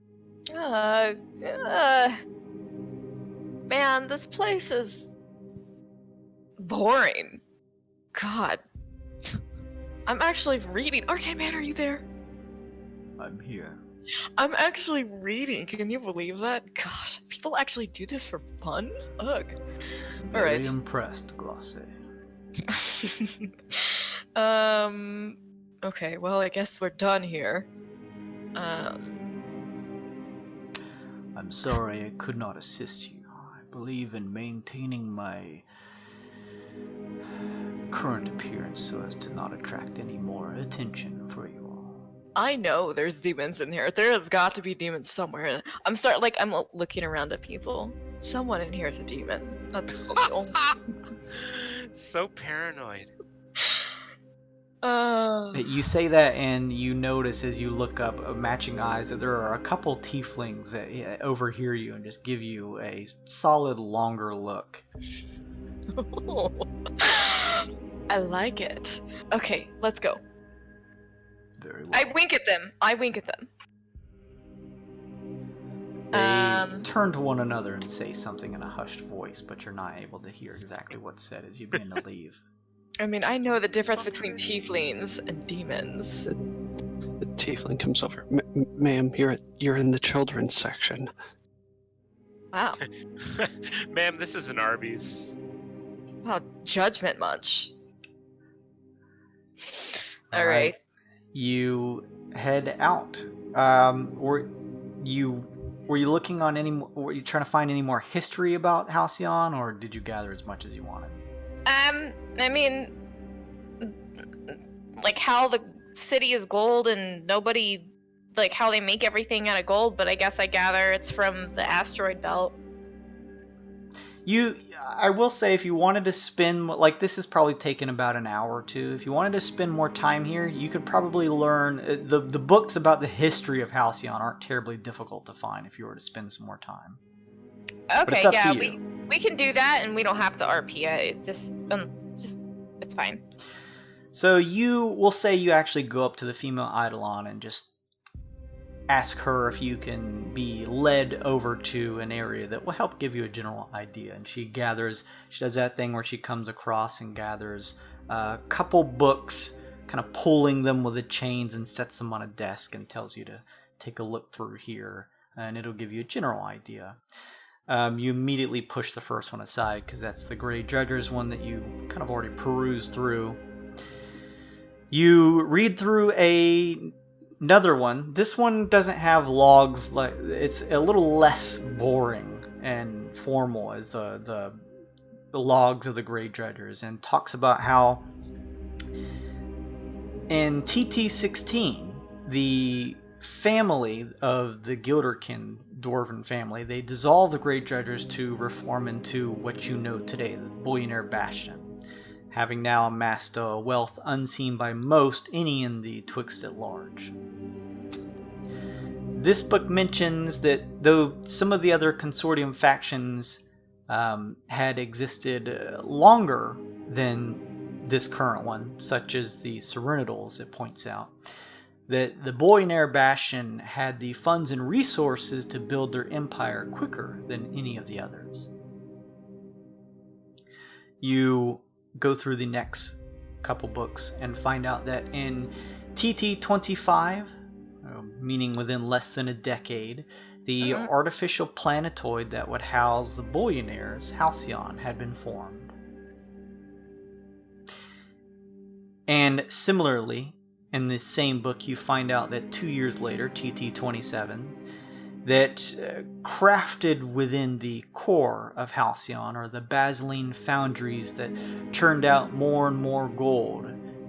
Man, this place is boring. God. I'm actually reading. Arcane Man, are you there? I'm here. I'm actually reading. Can you believe that? Gosh, people actually do this for fun? Ugh. Alright. Very impressed, Glossy. Okay, well, I guess we're done here. I'm sorry I could not assist you. I believe in maintaining my current appearance so as to not attract any more attention for you all. I know there's demons in here. There has got to be demons somewhere. I'm looking around at people. Someone in here is a demon. That's social. So paranoid. You say that, and you notice as you look up, matching eyes, that there are a couple tieflings that overhear you and just give you a solid, longer look. I like it. Okay, let's go. Very well. I wink at them. They turn to one another and say something in a hushed voice, but you're not able to hear exactly what's said as you begin to leave. I mean, I know the difference between tieflings and demons. The tiefling comes over. Ma'am, you're in the children's section. Wow. Ma'am, this is an Arby's. Wow, judgment munch. All right. You head out. Were you looking on any? Were you trying to find any more history about Halcyon, or did you gather as much as you wanted? I mean, like how the city is gold and nobody, like how they make everything out of gold. But I guess I gather it's from the asteroid belt. I will say, if you wanted to spend, like, this has probably taken about an hour or two. If you wanted to spend more time here, you could probably learn. The books about the history of Halcyon aren't terribly difficult to find if you were to spend some more time. Okay, yeah, we can do that, and we don't have to RP it. Just it's fine. So we'll say you actually go up to the female Eidolon and just ask her if you can be led over to an area that will help give you a general idea. And she does that thing where she comes across and gathers a couple books, kind of pulling them with the chains and sets them on a desk and tells you to take a look through here, and it'll give you a general idea. You immediately push the first one aside because that's the Grey Dredger's one that you kind of already perused through. You read through another one. This one doesn't have logs. It's a little less boring and formal as the logs of the Grey Dredgers, and talks about how in TT-16 the family of the Gilderkin dwarven family, they dissolved the Grey Dredgers to reform into what you know today, the Billionaire Bastion, having now amassed a wealth unseen by any in the Twixt at large. This book mentions that though some of the other consortium factions had existed longer than this current one, such as the Serenitals, it points out, that the Billionaire Bastion had the funds and resources to build their empire quicker than any of the others. You go through the next couple books and find out that in TT-25, meaning within less than a decade, the artificial planetoid that would house the Billionaires, Halcyon, had been formed. And similarly, in this same book, you find out that 2 years later, TT-27, that crafted within the core of Halcyon are the Basiline foundries that churned out more and more gold.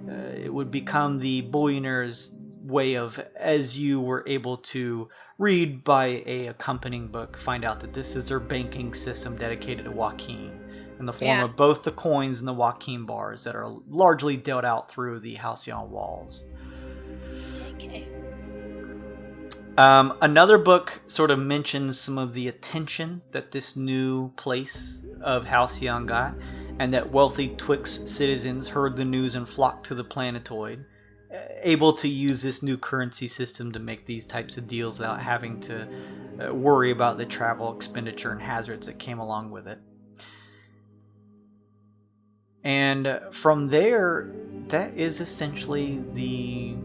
It would become the Billionaire's way of, as you were able to read by a accompanying book, find out that this is their banking system dedicated to Joaquin, in the form of both the coins and the Joaquin bars that are largely dealt out through the Halcyon walls. Okay. Another book sort of mentions some of the attention that this new place of Halcyon got, and that wealthy Twixt citizens heard the news and flocked to the planetoid, able to use this new currency system to make these types of deals without having to worry about the travel expenditure and hazards that came along with it. And from there, that is essentially the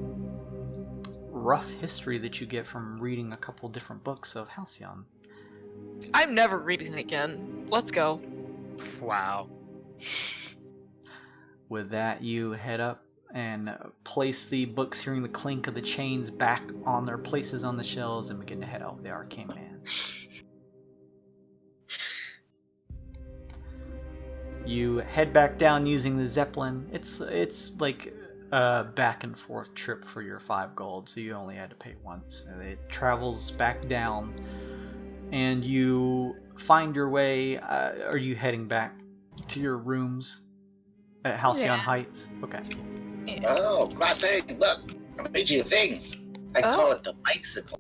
rough history that you get from reading a couple different books of Halcyon. I'm never reading again. Let's go. Wow. With that, you head up and place the books, hearing the clink of the chains back on their places on the shelves, and begin to head out with the Arcane Man. You head back down using the Zeppelin. It's like back and forth trip for your 5 gold, so you only had to pay once. And it travels back down, and you find your way. Are you heading back to your rooms at Halcyon Heights? Okay. Oh, Class A, look, I made you a thing. I call it the bicycle.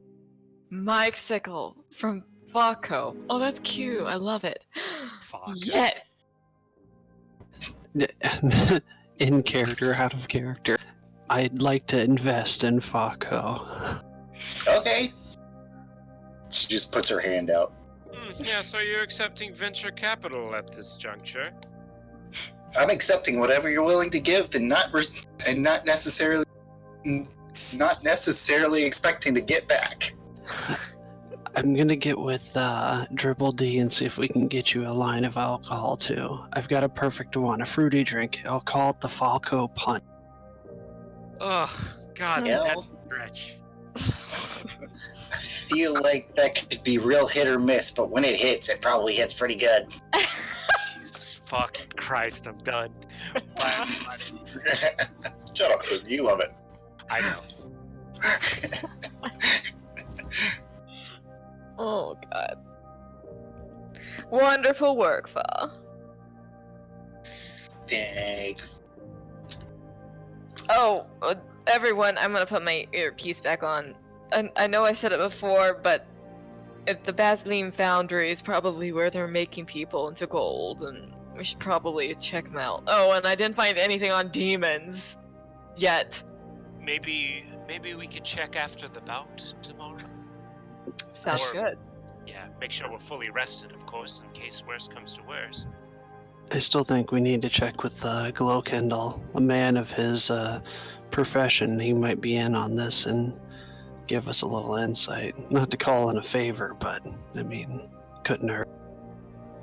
Mike-sicle from Vaco. Oh, that's cute. I love it. Fuck. Yes. In character, out of character. I'd like to invest in Faco. Okay. She just puts her hand out. Yeah, so you're accepting venture capital at this juncture? I'm accepting whatever you're willing to give, and not necessarily expecting to get back. I'm gonna get with Dribble D and see if we can get you a line of alcohol too. I've got a perfect one, a fruity drink. I'll call it the Falco Punt. Ugh, God, Yeah. that's a stretch. I feel like that could be real hit or miss, but when it hits, it probably hits pretty good. Jesus fucking Christ, I'm done. Shut up, dude. You love it. I know. Oh, God. Wonderful work, Fa. Thanks. Oh, everyone, I'm gonna put my earpiece back on. I know I said it before, but the Baseline Foundry is probably where they're making people into gold, and we should probably check them out. Oh, and I didn't find anything on demons yet. Maybe we could check after the bout tomorrow. Sounds Or- good. Yeah, make sure we're fully rested, of course, in case worse comes to worse. I still think we need to check with Glow Kendall, a man of his profession. He might be in on this and give us a little insight. Not to call in a favor, but I mean, couldn't hurt.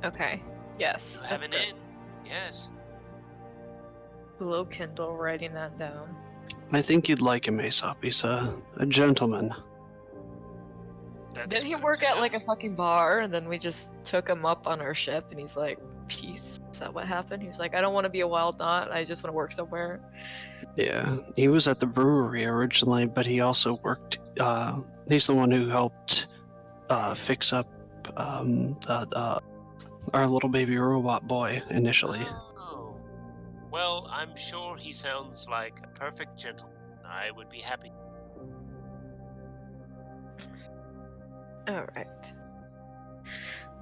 Okay. Yes. You have That's an good. in. Yes. Glow Kindle, writing that down. I think you'd like him, Aesop. He's a gentleman. That's Didn't he good work to at know. like a fucking bar, and then we just took him up on our ship, and he's like, peace. Is that what happened? He's like, I don't want to be a Wyldnaut, I just want to work somewhere. Yeah, he was at the brewery originally, but he also worked. He's the one who helped fix up our little baby robot boy initially. Oh. Well, I'm sure he sounds like a perfect gentleman. I would be happy. Alright.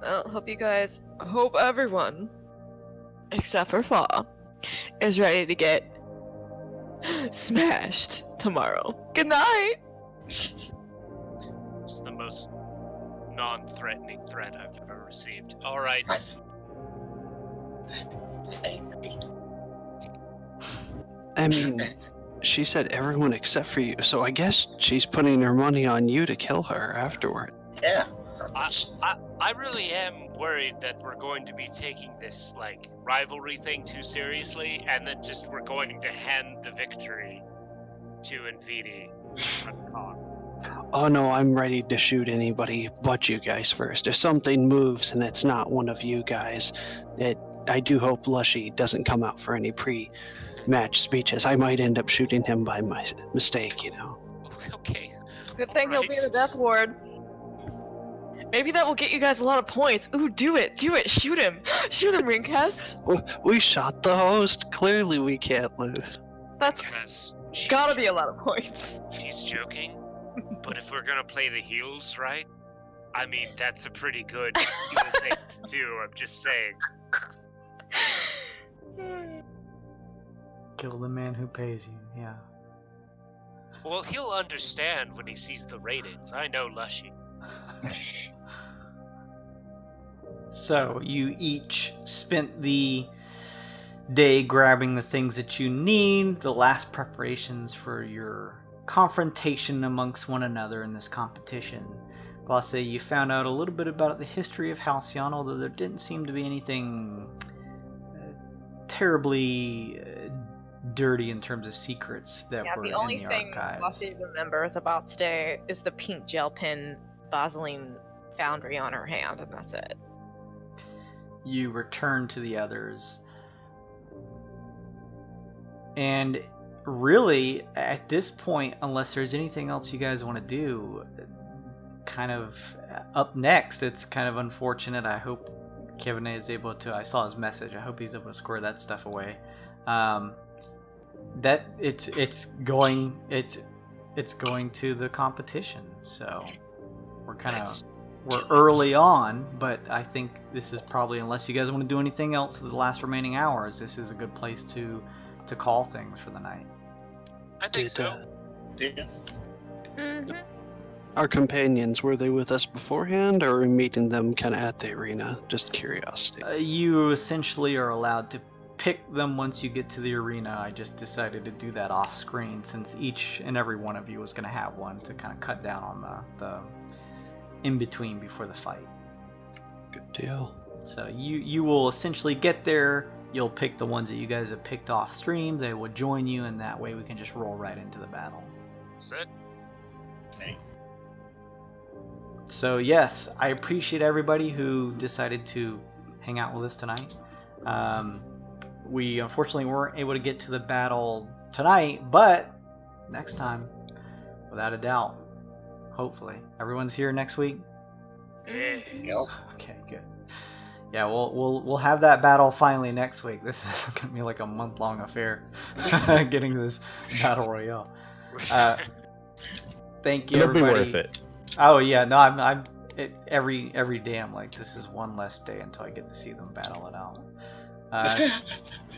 Well, hope everyone, except for Fa, is ready to get smashed tomorrow. Good night! It's the most non-threatening threat I've ever received. All right. I mean, she said everyone except for you, so I guess she's putting her money on you to kill her afterward. Yeah. I really am worried that we're going to be taking this like rivalry thing too seriously, and that just we're going to hand the victory to Nvidi. Oh no, I'm ready to shoot anybody but you guys first. If something moves and it's not one of you guys, I do hope Lushee doesn't come out for any pre-match speeches. I might end up shooting him by my mistake, you know. Okay. Good thing he'll be Alright. the Death Ward. Maybe that will get you guys a lot of points. Ooh, do it, shoot him, Ringcast. We shot the host. Clearly we can't lose. That's Because she's gotta be a lot of points. She's joking, but if we're gonna play the heels right, I mean that's a pretty good heel thing to do. I'm just saying. Kill the man who pays you. Yeah. Well, he'll understand when he sees the ratings. I know Lushee. So you each spent the day grabbing the things that you need, the last preparations for your confrontation amongst one another in this competition. Glace, you found out a little bit about the history of Halcyon, although there didn't seem to be anything terribly dirty in terms of secrets that were The in only the thing archives. Lassie remembers about today is the pink gel pen Vaseline Foundry on her hand, and that's it. You return to the others, and really, at this point, unless there's anything else you guys want to do, kind of up next, it's kind of unfortunate. I hope Kevin is able to. I saw his message. I hope he's able to square that stuff away. That it's going to the competition. So we're early on, but I think this is probably, unless you guys want to do anything else for the last remaining hours, this is a good place to call things for the night. I think so. Yeah. Mm-hmm. Our companions, were they with us beforehand, or are we meeting them kind of at the arena? Just curiosity. You essentially are allowed to pick them once you get to the arena. I just decided to do that off screen since each and every one of you was going to have one to kind of cut down on the in between before the fight. Good deal. So you will essentially get there. You'll pick the ones that you guys have picked off stream. They will join you, and that way we can just roll right into the battle. That's it. Okay. So yes, I appreciate everybody who decided to hang out with us tonight. We unfortunately weren't able to get to the battle tonight, but next time, without a doubt, hopefully. Everyone's here next week? Yes. Yep. Okay, good. Yeah, we'll have that battle finally next week. This is gonna be like a month-long affair, getting this battle royale. Thank you, It'll be everybody. worth it. Oh yeah, no, I'm every day I'm like, this is one less day until I get to see them battle it out.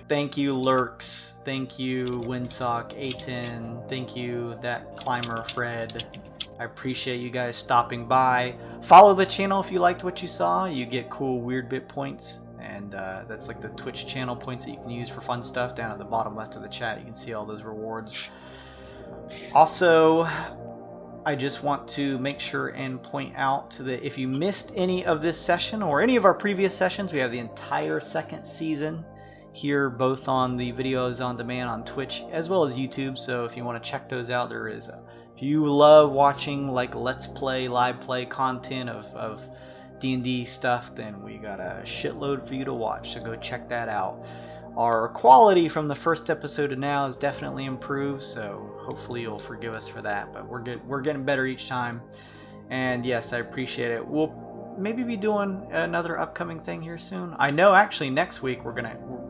Thank you, Lurks. Thank you, Windsock, A10. Thank you, that climber, Fred. I appreciate you guys stopping by. Follow the channel if you liked what you saw. You get cool weird bit points, and that's like the Twitch channel points that you can use for fun stuff. Down at the bottom left of the chat, you can see all those rewards. Also, I just want to make sure and point out that if you missed any of this session or any of our previous sessions, we have the entire second season here, both on the videos on demand on Twitch as well as YouTube. So if you want to check those out, there is if you love watching like let's play, live play content of D&D stuff, then we got a shitload for you to watch, so go check that out. Our quality from the first episode to now has definitely improved, so hopefully you'll forgive us for that, but we're getting better each time. And yes, I appreciate it. We'll maybe be doing another upcoming thing here soon. I know actually next week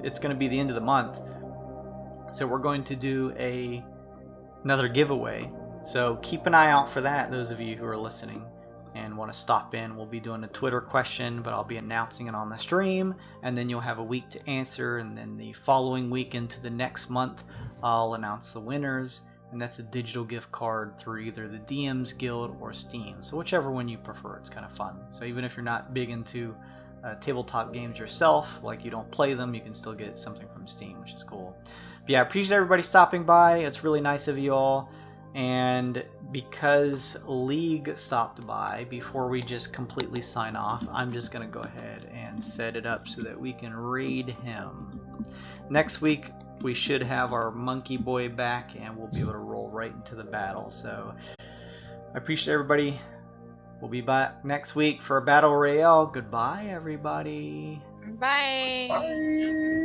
it's gonna be the end of the month, so we're going to do another giveaway. So keep an eye out for that, those of you who are listening and want to stop in. We'll be doing a Twitter question, but I'll be announcing it on the stream, and then you'll have a week to answer, and then the following week into the next month I'll announce the winners, and that's a digital gift card through either the DM's Guild or Steam. So whichever one you prefer, it's kind of fun. So even if you're not big into tabletop games yourself, like you don't play them, you can still get something from Steam, which is cool. But yeah, I appreciate everybody stopping by. It's really nice of you all. And because League stopped by, before we just completely sign off, I'm just going to go ahead and set it up so that we can raid him. Next week, we should have our monkey boy back, and we'll be able to roll right into the battle. So I appreciate everybody. We'll be back next week for a battle royale. Goodbye, everybody. Bye. Bye.